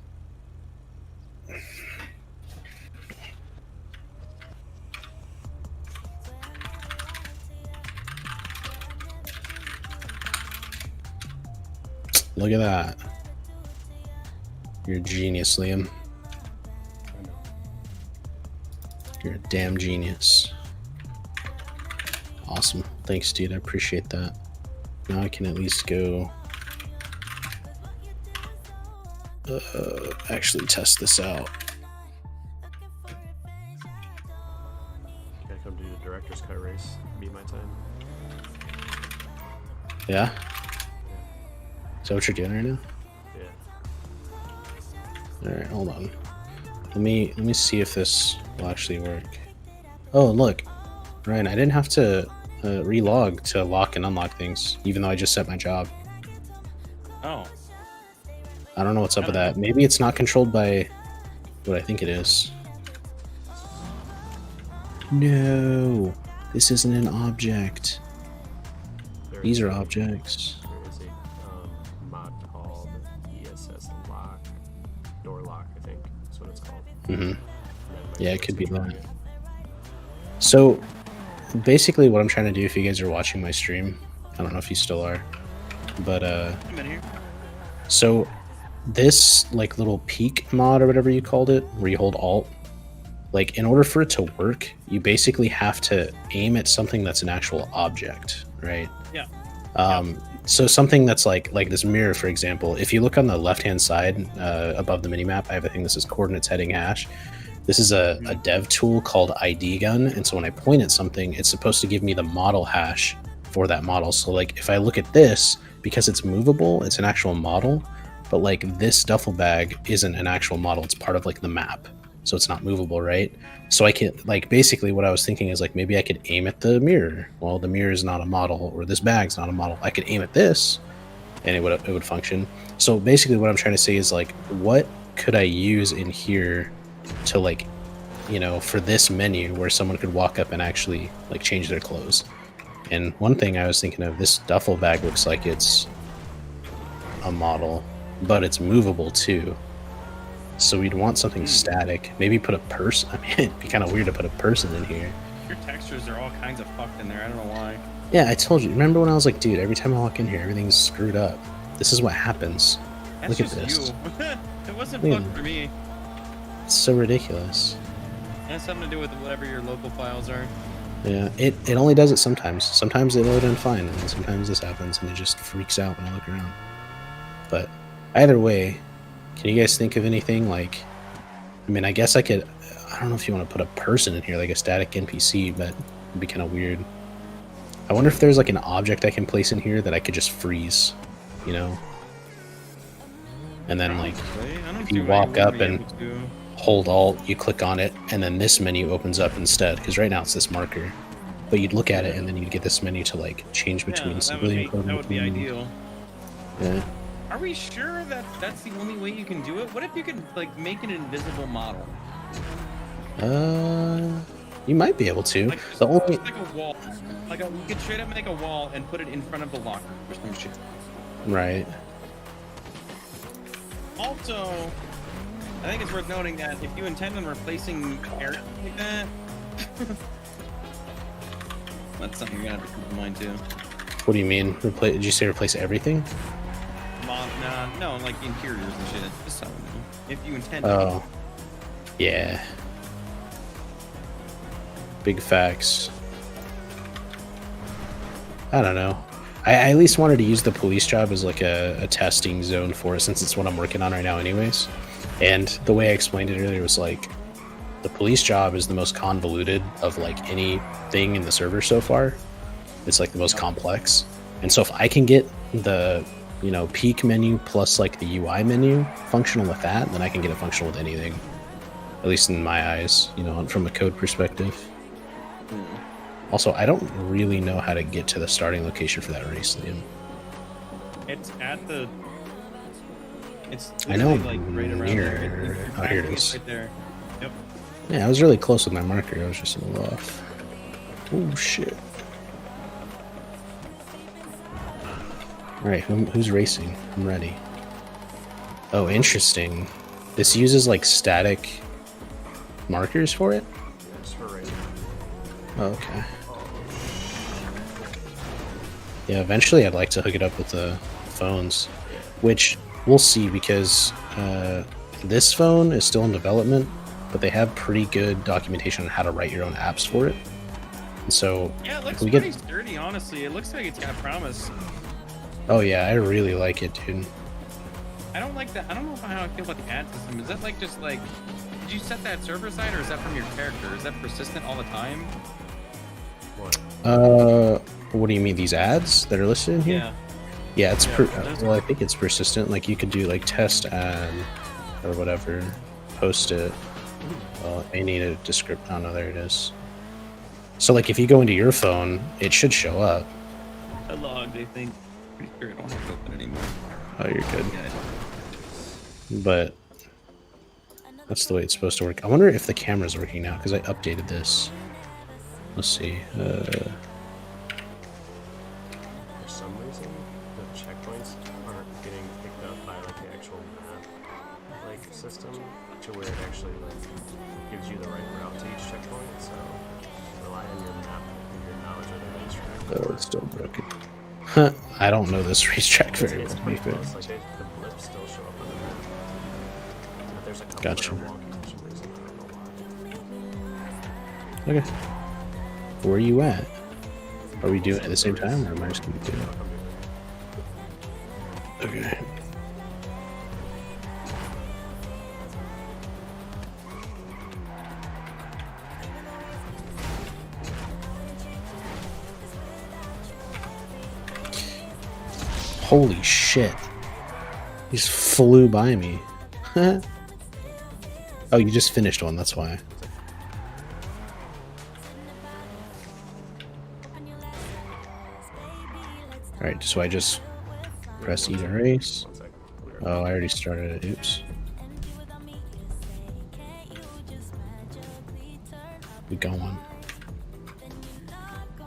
Look at that. You're a genius, Liam. You're a damn genius. Awesome. Thanks, dude. I appreciate that. Now I can at least go actually test this out. Gotta come do the director's cut race. Beat my time. Yeah? Is that what you're doing right now? Yeah. Alright, hold on. Let me see if this will actually work. Oh, look. Ryan, I didn't have to relog to lock and unlock things, even though I just set my job. Oh. I don't know what's up with that. Maybe it's not controlled by what I think it is. No, this isn't an object. There These is are a- objects. There is a mod called ESS lock, door lock, I think. That's what it's called. Mm-hmm. That might Yeah, it what's could be controlling that. it. So, basically what I'm trying to do, if you guys are watching my stream, I don't know if you still are, but I'm in here. so this like little peek mod or whatever you called it, where you hold Alt, like in order for it to work, you basically have to aim at something that's an actual object, right? Yeah. So something that's like this mirror, for example. If you look on the left-hand side above the minimap, I have a thing that says coordinates heading hash. This is a dev tool called ID gun, and so when I point at something, it's supposed to give me the model hash for that model. So like if I look at this, because it's movable, it's an actual model, but like this duffel bag isn't an actual model, it's part of like the map, so it's not movable, right? So I can like basically what I was thinking is like maybe I could aim at the mirror. Well, the mirror is not a model, or this bag's not a model. I could aim at this and it would function. So basically what I'm trying to say is like, what could I use in here to like, you know, for this menu where someone could walk up and actually like change their clothes. And one thing I was thinking of, this duffel bag looks like it's a model, but it's movable too. So we'd want something static. Maybe put a person. I mean, it'd be kind of weird to put a person in here. Your textures are all kinds of fucked in there. I don't know why. Yeah, I told you. Remember when I was like, dude, every time I walk in here, everything's screwed up. This is what happens. That's Look at just this. you. It wasn't Yeah. fucked for me. It's so ridiculous. It has something to do with whatever your local files are. Yeah, it only does it sometimes. Sometimes they load in fine, and then sometimes this happens, and it just freaks out when I look around. But either way, can you guys think of anything like? I mean, I guess I could. I don't know if you want to put a person in here, like a static NPC, but it'd be kind of weird. I wonder if there's like an object I can place in here that I could just freeze, you know? And then like Probably. I don't if see you why walk wouldn't up be and able to. hold Alt, you click on it, and then this menu opens up instead. Because right now it's this marker, but you'd look at it and then you'd get this menu to like change Yeah, between that would civilian be, code that and would be between- ideal. Yeah. Are we sure that that's the only way you can do it? What if you could like make an invisible model? You might be able to. Like, The only just like a wall. Like you could straight up make a wall and put it in front of the locker or some shit. right. Also, I think it's worth noting that if you intend on replacing characters like that, that's something you're gonna have to keep in mind too. What do you mean? Replace? Did you say replace everything? No, like interiors and shit. Just so I know. If you intend to. Oh, yeah. Big facts. I don't know. I at least wanted to use the police job as like a testing zone for it, since it's what I'm working on right now anyways. And the way I explained it earlier was like, the police job is the most convoluted of like anything in the server so far. It's like the most complex. And so if I can get the, you know, peak menu plus like the UI menu functional with that, then I can get it functional with anything. At least in my eyes, you know, from a code perspective. Also, I don't really know how to get to the starting location for that race, Liam. It's at the. It's I know literally, like right around near. there. Oh, here it It's is. right there. Yep. Yeah, I was really close with my marker. I was just a little off. Oh shit! All right, who's racing? I'm ready. Oh, interesting. This uses like static markers for it. Yeah, just for racing. Oh, okay. Yeah, eventually I'd like to hook it up with the phones, which we'll see, because this phone is still in development, but they have pretty good documentation on how to write your own apps for it. And so Yeah, it looks we pretty get. sturdy, honestly. It looks like it's got promise. Oh yeah, I really like it, dude. I don't like that. I don't know how I feel about the ad system. Is that like just like, did you set that server side, or is that from your character? Is that persistent all the time? What? What do you mean, these ads that are listed in here? Yeah, it's Yeah, those well, I think it's persistent. Like you could do like test ad or whatever, post it. Well, I need a description. Oh no, there it is. So like if you go into your phone, it should show up. I logged, I think. Pretty sure I don't have it open anymore. Oh, you're good. But that's the way it's supposed to work. I wonder if the camera's working now, because I updated this. Let's see. For some reason, the checkpoints aren't getting picked up by like the actual map like system, to where it actually like gives you the right route to each checkpoint. So rely on your map and your knowledge of the racetrack. Oh, it's still broken. Huh. I don't know this racetrack very It's well, to be pretty fair. close. Like the blips still show up on the map, but there's a couple Gotcha. that are wonky for some reason. I don't know why. Okay. Where are you at? Are we doing it at the same time, or am I just gonna do it? Okay. Holy shit. He just flew by me. Oh, you just finished one, that's why. Alright, so I just press E to race. 1 second. Oh, I already started it. Oops. We going.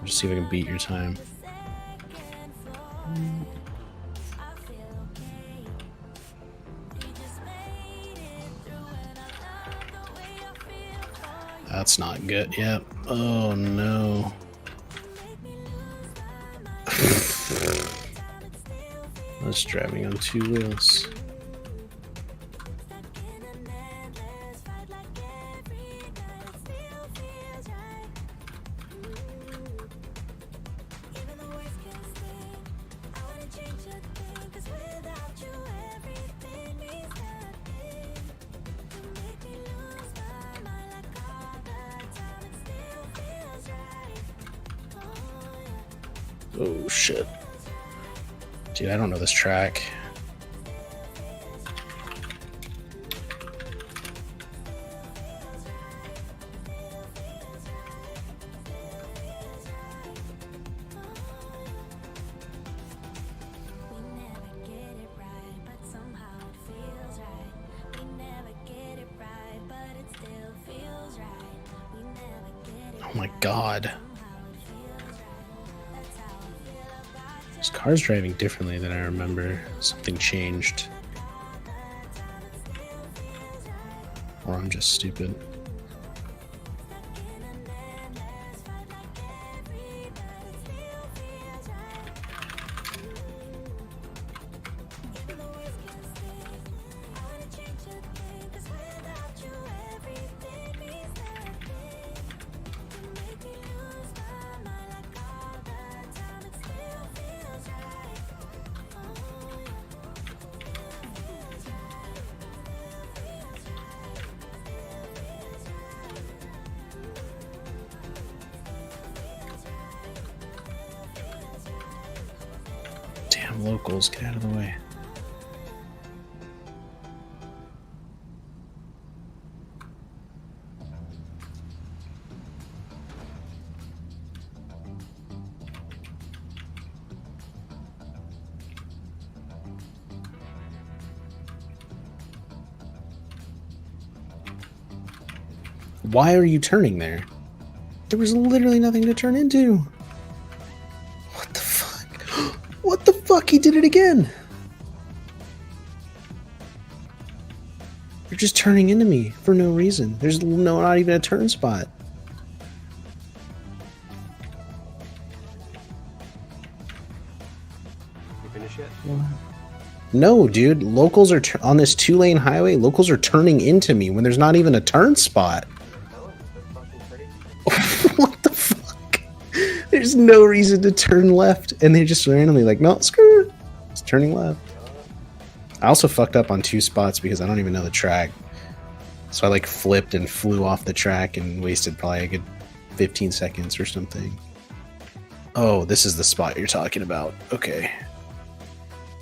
Just see if I can beat your time. That's not good. Yep. Oh no. That's driving on 2 wheels. Oh shit. Dude, I don't know this track. Oh my god. This car's driving differently than I remember. Something changed. Or I'm just stupid. have locals. Get out of the way. Why are you turning there? There was literally nothing to turn into. What the fuck? What the fuck? He did it again. You're just turning into me for no reason. There's not even a turn spot. You finished yet? No, dude. Locals are on this 2-lane highway. Locals are turning into me when there's not even a turn spot. Tell him they're fucking pretty. What the fuck? There's no reason to turn left, and they just randomly like, no, screw it. It's turning left. I also fucked up on 2 spots because I don't even know the track. So I like flipped and flew off the track and wasted probably a good 15 seconds or something. Oh, this is the spot you're talking about. Okay.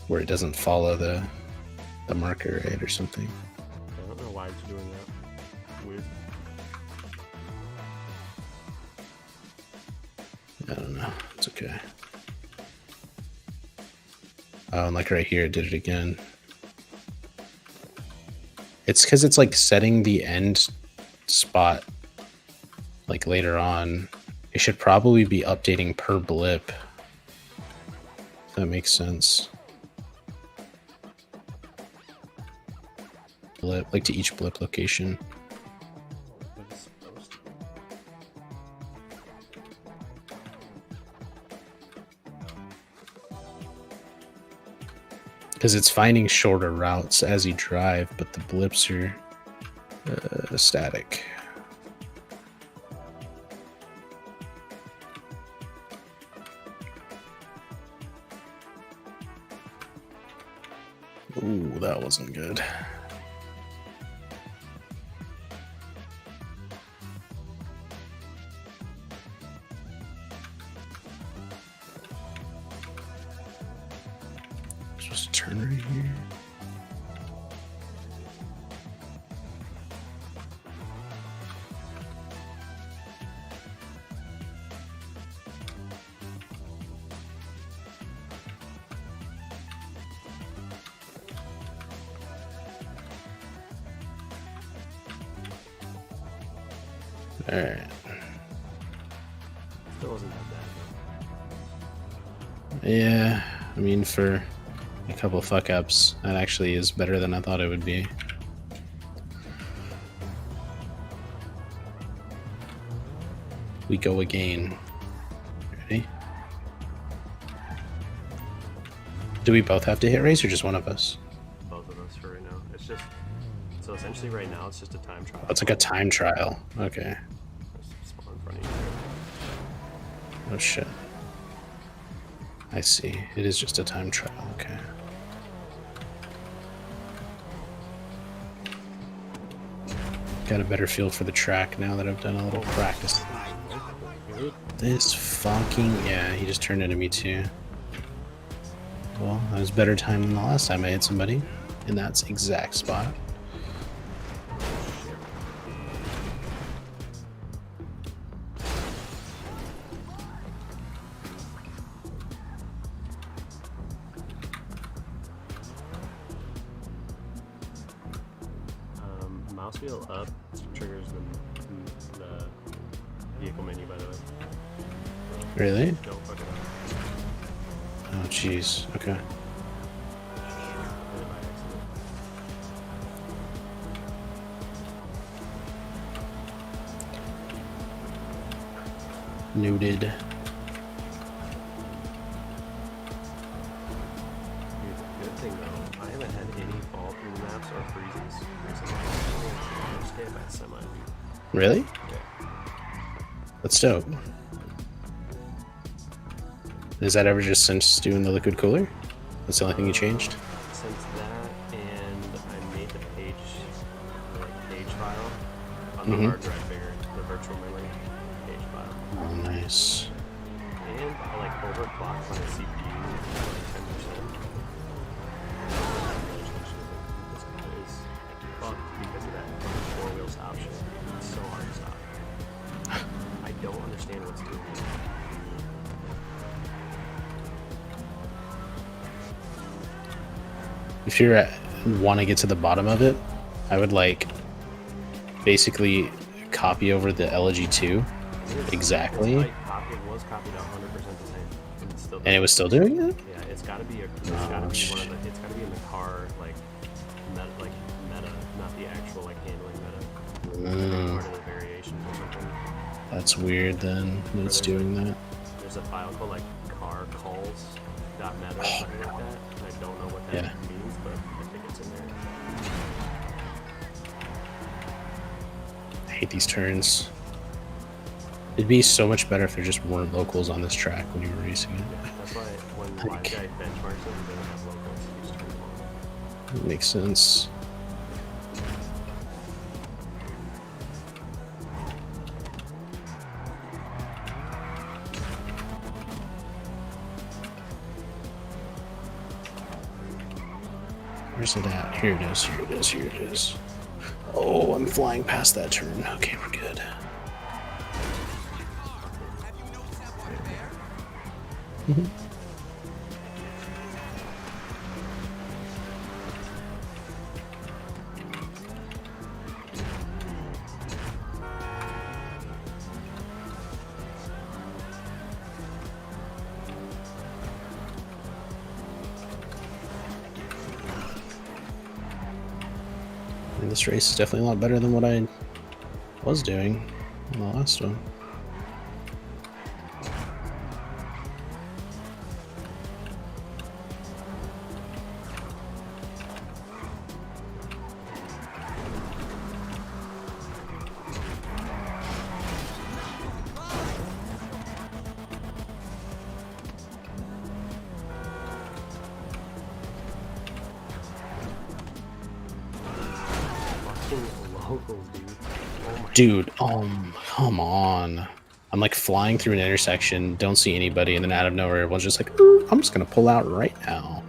Where it doesn't follow the marker, right, or something. I don't know why it's doing that. Weird. I don't know. It's okay. Oh, and like right here, it did it again. It's because it's like setting the end spot like later on. It should probably be updating per blip. If that makes sense. Blip, like to each blip location. What it's supposed to. Because it's finding shorter routes as you drive, but the blips are static. Ooh, that wasn't good. Just turn right here. All right. Still wasn't that bad. Yeah, I mean, for a couple of fuck ups, that actually is better than I thought it would be. We go again. Ready? Do we both have to hit race or just one of us? Both of us for right now. It's just so essentially right now it's just a time trial. Oh, it's like a time trial. Okay. Just spawn in front of you. Oh shit. I see. It is just a time trial. Okay. Got a better feel for the track now that I've done a little practice. This fucking... Yeah, he just turned into me too. Well, that was better time than the last time I hit somebody in that exact spot. Mouse wheel up triggers the vehicle menu, by the way. Really? Don't fuck it up. Oh, jeez. Okay. I did it by accident. Noted. Dude, good thing though, I haven't had any fault in maps or freezes recently. I just get by semi. Really? Yeah. That's dope. Is that ever just since doing the liquid cooler? That's the only thing you changed? Since that, and I made the page file on the hard drive bigger, the virtual memory page file. Oh, nice. And I like overclocked my CPU by like 10%. if you want to get to the bottom of it, I would like basically copy over the LG2 exactly, It was copied 100% the same. And, it's still and it was still doing it. Yeah, it's got to be it's Oh, got to be shit. one of the. It's got to be in the car meta, not the actual like handling meta. Part of the variations or something. That's weird then that it's doing that. There's a file called like car calls.meta or something like that. And I don't know what that Yeah. means, but I think it's in there. I hate these turns. It'd be so much better if there just weren't locals on this track when you were racing it. Yeah, that's why when Like- Live Guide benchmarks them, they don't have locals. You just turn them on. It makes sense. Where's it at? Here it is, here it is, here it is. Oh, I'm flying past that turn. Okay, we're good. Mhm. And this race is definitely a lot better than what I was doing in the last one. Fucking locals, dude. Oh my Dude, come on. I'm like flying through an intersection, don't see anybody, and then out of nowhere, everyone's just like, "Ooh, I'm just gonna pull out right now."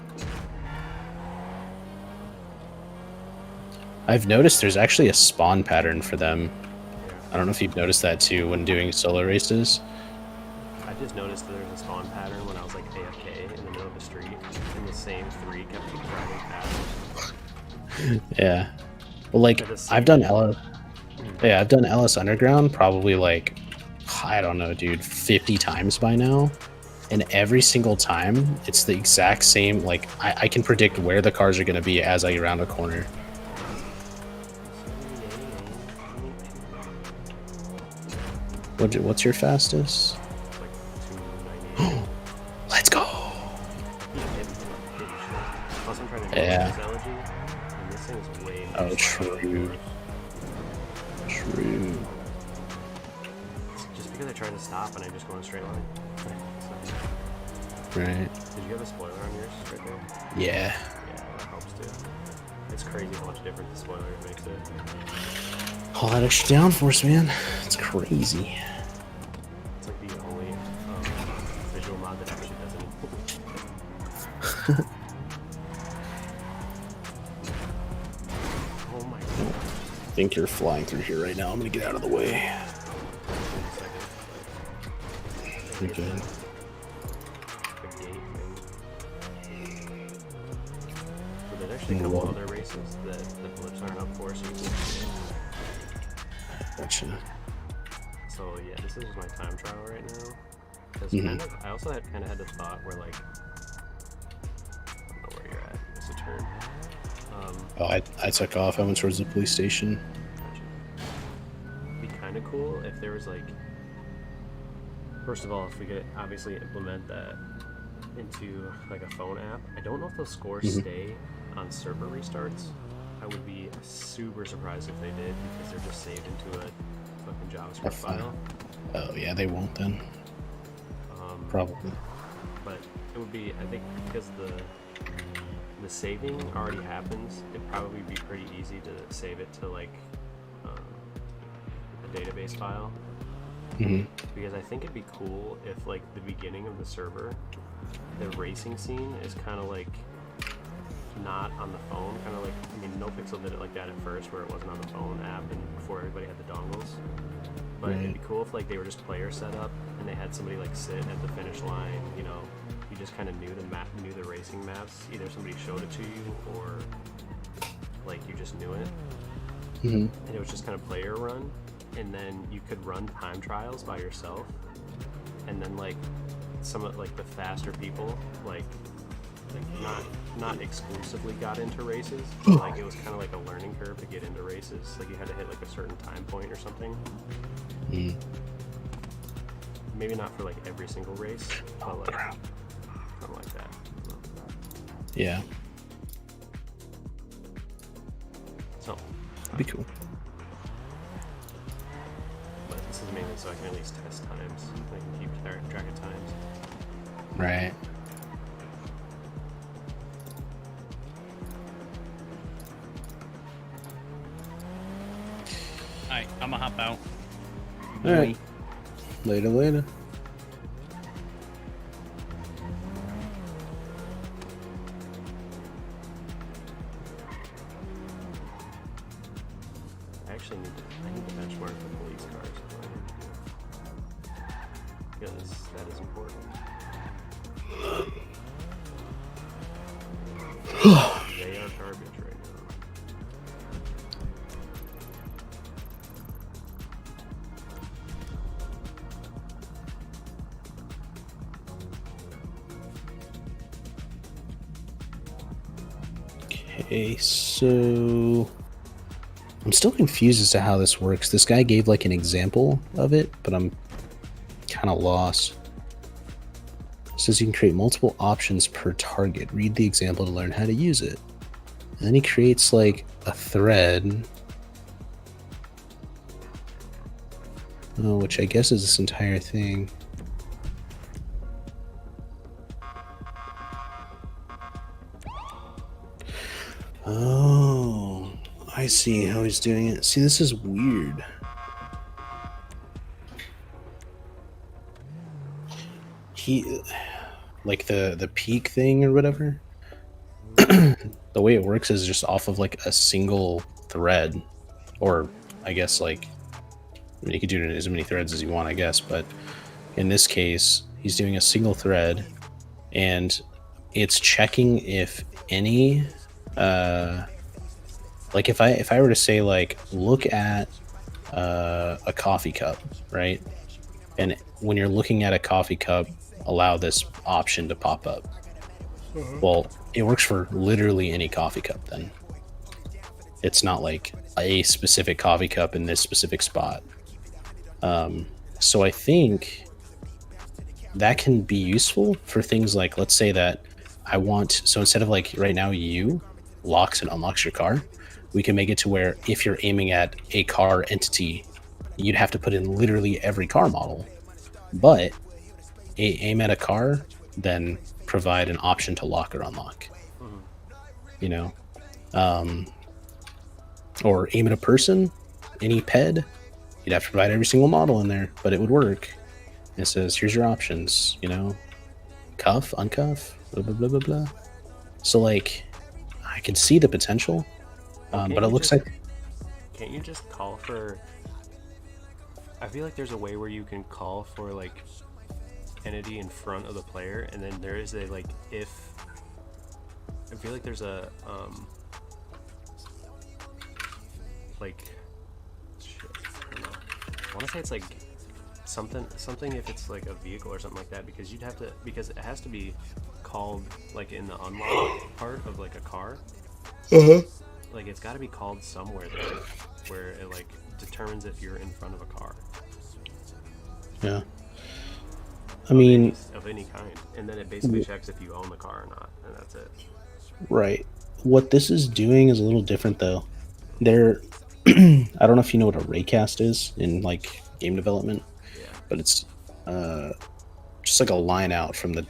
I've noticed there's actually a spawn pattern for them. I don't know if you've noticed that too when doing solo races. I just noticed that there's a spawn pattern when I was like AFK in the middle of the street, and the same three kept driving past. Yeah. Well, like They're the same. I've done Ellis Underground probably like, I don't know, dude, 50 times by now. And every single time it's the exact same, like I can predict where the cars are gonna be as I get around a corner. What's your fastest? Like 298. Let's go. Plus, I'm trying to Yeah. this elegy, and this thing is way more Oh, slow. true. True. Just because I try to stop and I just go in a straight line. So, Right. did you have a spoiler on yours right there? Yeah. Yeah, that helps too. It's crazy how much difference the spoiler makes it. All that extra downforce, man. It's crazy. It's like the only visual mod that actually does anything. Oh my god. I think you're flying through here right now. I'm gonna get out of the way. You're good. The gate thing. So there's actually a couple Whoa. other races that the blips aren't up for, so you can Gotcha. So yeah, this is my time trial right now. Because Mhm. I also kind of had the thought where like, I don't know where you're at. It's a turn. Oh, I took off. I went towards the police station. Gotcha. It'd be kind of cool if there was like, first of all, if we could obviously implement that into like a phone app. I don't know if those scores Mhm. stay on server restarts. I would be super surprised if they did because they're just saved into a fucking JavaScript file. file. Oh yeah, they won't then. Probably. But it would be, I think, because the saving already happens, it'd probably be pretty easy to save it to like a database file. Hmm. Because I think it'd be cool if like the beginning of the server, the racing scene is kind of like not on the phone, kind of like, I mean, NoPixel did it like that at first where it wasn't on the phone app and before everybody had the dongles. But it'd be Right. cool if like they were just player set up and they had somebody like sit at the finish line, you know, you just kind of knew the racing maps. Either somebody showed it to you, or like you just knew it, Hmm. and it was just kind of player run. And then you could run time trials by yourself, and then like some of like the faster people like not exclusively got into races. Like it was kind of like a learning curve to get into races. Like you had to hit like a certain time point or something. Mm. Maybe not for like every single race, but like something like that. Yeah, So, that'd be cool. but this is mainly so I can at least test times. I can keep track of times. Right. Alright, I'm gonna hop out. All right. Later. I actually need to benchmark the police cars. Because that is important. They are garbage right now. Okay, so I'm still confused as to how this works. This guy gave like an example of it, but I'm kind of lost. It says you can create multiple options per target. Read the example to learn how to use it. And then he creates like a thread. Oh, which I guess is this entire thing. Oh, I see how he's doing it. See, this is weird. He, like the peak thing or whatever. The way it works is just off of like a single thread, or I guess like, I mean, you could do it in as many threads as you want, I guess. But in this case, he's doing a single thread, and it's checking if any. Like if I were to say like look at a coffee cup, right? And when you're looking at a coffee cup, allow this option to pop up. Well, it works for literally any coffee cup then. It's not like a specific coffee cup in this specific spot. So I think that can be useful for things like, let's say that I want, so instead of like right now you locks and unlocks your car, we can make it to where if you're aiming at a car entity, you'd have to put in literally every car model. But aim at a car, then provide an option to lock or unlock. You know? Or aim at a person, any ped, you'd have to provide every single model in there, but it would work. It says, here's your options, you know? Cuff, uncuff, blah, blah, blah, blah, blah. So, like, I can see the potential, but it looks like... Can't you just call for... I feel like there's a way where you can call for, like, entity in front of the player, and then there is a, like, if... I feel like there's a, like... Shit, I don't know. I want to say it's, like, something if it's, like, a vehicle or something like that, because you'd have to... Because it has to be called, like, in the unlock part of, like, a car. Like, it's got to be called somewhere there, where it, like, determines if you're in front of a car. Yeah. I mean... Of any kind. And then it basically checks if you own the car or not, and that's it. Right. What this is doing is a little different, though. There... I don't know if you know what a raycast is in, like, game development. Yeah. But it's just like a line out from the,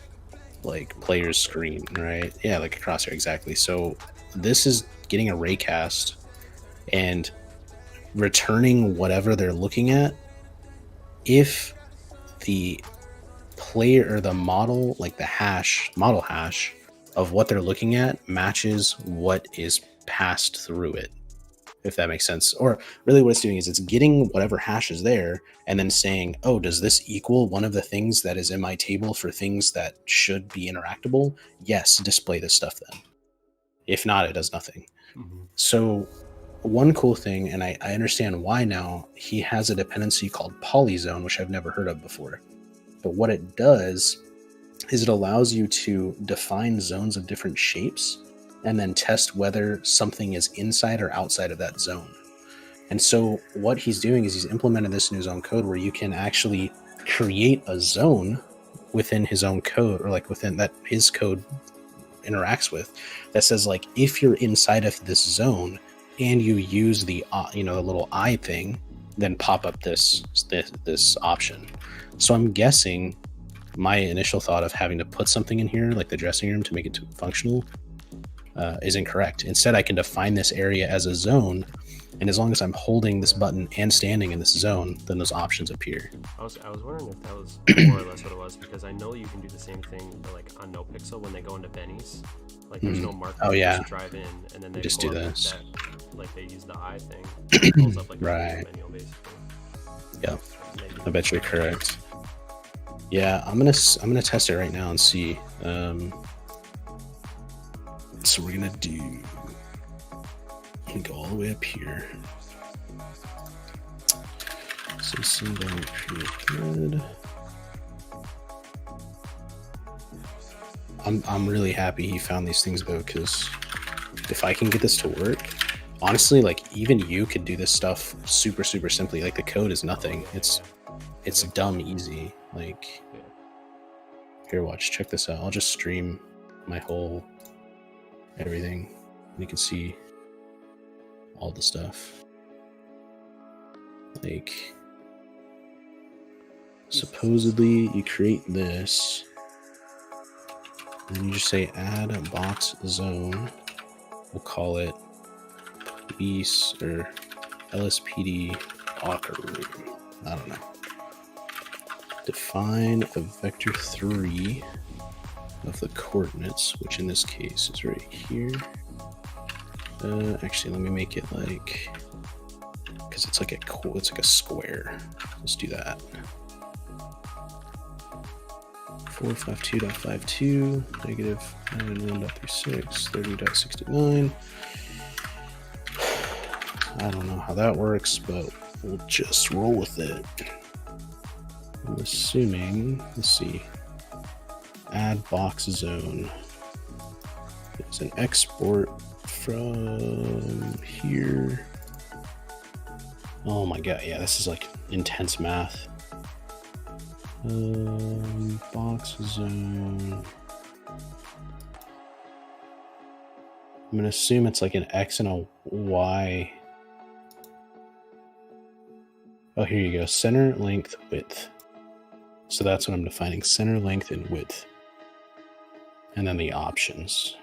like, player's screen, right? Yeah, like a crosshair, exactly. So this is getting a raycast and returning whatever they're looking at if the player or the model, like the model hash of what they're looking at matches what is passed through it. if that makes sense. Or really what it's doing is it's getting whatever hash is there and then saying, oh, does this equal one of the things that is in my table for things that should be interactable? Yes, display this stuff then. If not, it does nothing. Mhm. So one cool thing, and I understand why now, he has a dependency called polyzone, which I've never heard of before. But what it does is it allows you to define zones of different shapes and then test whether something is inside or outside of that zone. And so what he's doing is he's implemented this in his own code where you can actually create a zone within his own code, or like within that his code interacts with, that says like, if you're inside of this zone and you use the the little eye thing, then pop up this option. So I'm guessing my initial thought of having to put something in here like the dressing room to make it functional is incorrect. Instead, I can define this area as a zone, and as long as I'm holding this button and standing in this zone, then those options appear. I was wondering if that was more or less what it was, because I know you can do the same thing like on NoPixel when they go into Benny's. Like there's no marker. Oh, yeah. Just drive in and then they Just pull do up with this. that, like they use the eye thing. It pulls up like a Right. manual basically. Yeah, Maybe. I bet you're correct. Yeah, I'm gonna test it right now and see. So we're gonna go all the way up here. So single create thread. I'm really happy he found these things though, because if I can get this to work, honestly, like even you could do this stuff super simply. Like the code is nothing. It's dumb easy. Like here, watch, check this out. I'll just stream my whole everything. You can see all the stuff. Like supposedly you create this, and then you just say add a box zone. We'll call it police or LSPD locker room. I don't know. Define a vector 3 of the coordinates, which in this case is right here. Actually, let me make it like, because it's like a square. Let's do that. 452.52 negative 91.36 30.69. I don't know how that works, but we'll just roll with it. I'm assuming, let's see, add box zone. It's an export from here. Oh my god, yeah, this is like intense math. Box zone. I'm gonna assume it's like an X and a Y. Oh, here you go. Center, length, width. So that's what I'm defining. Center, length, and width. And then the options.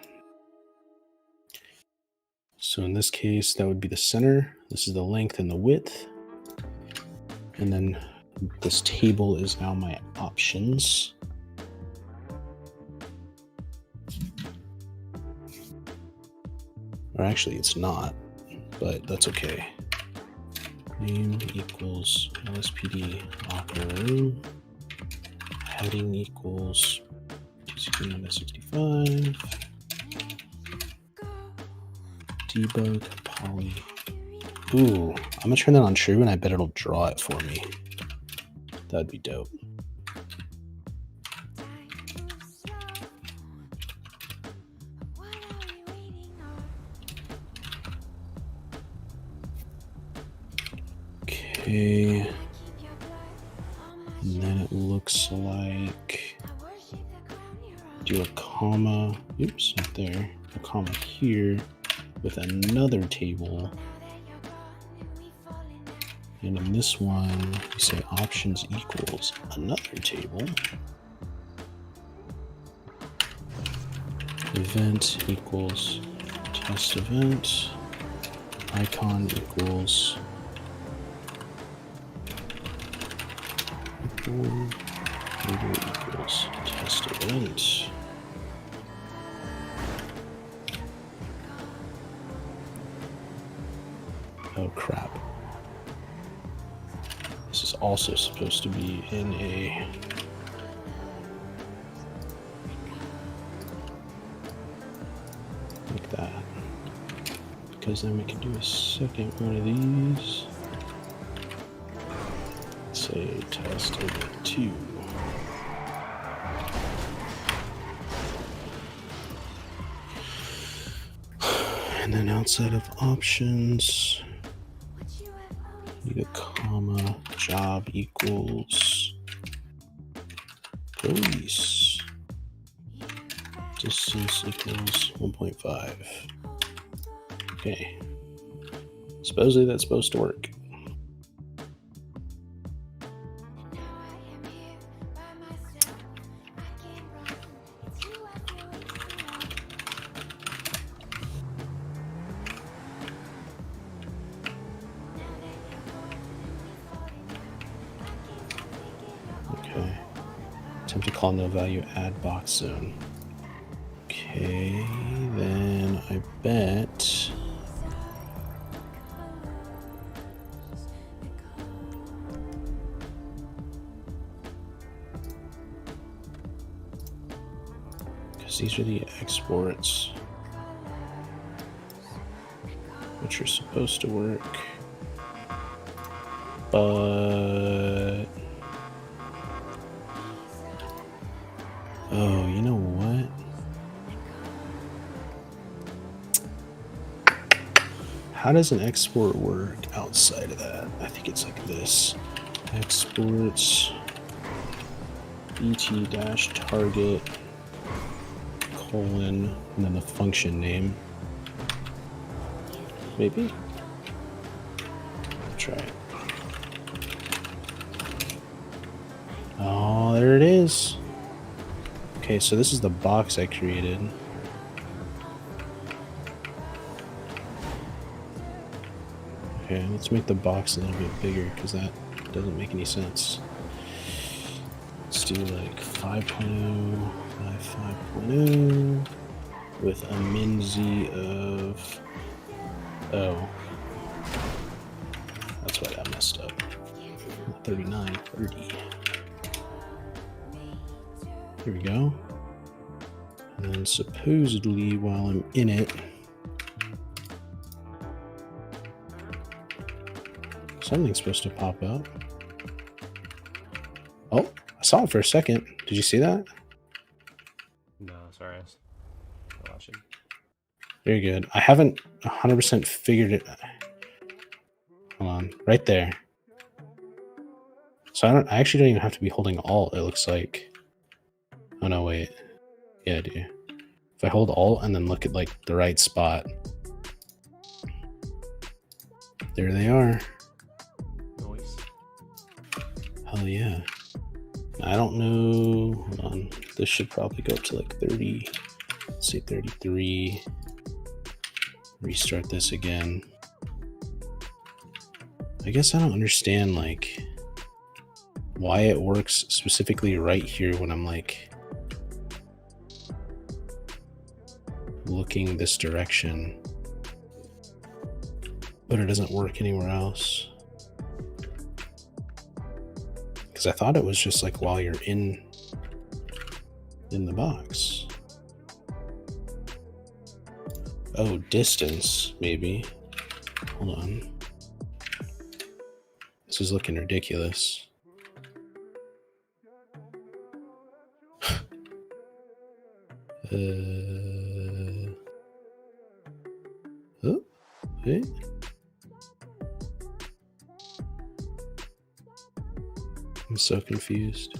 So in this case, that would be the center. This is the length and the width. And then this table is now my options. Or actually, it's not, but that's okay. Name equals LSPD locker room. Heading equals 269.65. Debug poly. Ooh, I'm gonna turn that on true, and I bet it'll draw it for me. That'd be dope. Okay. And then it looks like do a comma. Oops, not there. A comma here with another table. And in this one, you say options equals another table. Event equals test event. Icon equals label equals test event. Oh crap. This is also supposed to be in a... like that. Because then we can do a second one of these. Say test over 2. And then outside of options, need a comma, job equals police. Distance equals 1.5. Okay. Supposedly that's supposed to work. Okay. Attempt to call no value add box zone. Okay, then I bet because these are the exports which are supposed to work, but oh, you know what? How does an export work outside of that? I think it's like this. Exports et-target colon and then the function name. Maybe? Try it. Oh, there it is. Okay, so this is the box I created. Okay, let's make the box a little bit bigger because that doesn't make any sense. Let's do like 5.0 by 5.0 with a min-z of... oh. That's why that messed up. 39, 30. Here we go. And then supposedly while I'm in it, something's supposed to pop up. Oh, I saw it for a second. Did you see that? No, sorry. I was watching. Very good. I haven't 100% figured it. Hold on, right there. So I actually don't even have to be holding Alt, it looks like. Oh no, wait. Yeah, I do. If I hold Alt and then look at like the right spot. There they are. Noise. Hell yeah. I don't know. Hold on. This should probably go up to like 30. Let's say 33. Restart this again. I guess I don't understand like why it works specifically right here when I'm like looking this direction, but it doesn't work anywhere else. Because I thought it was just like while you're in the box. Oh, distance, maybe. Hold on. This is looking ridiculous. Oh, wait. I'm so confused.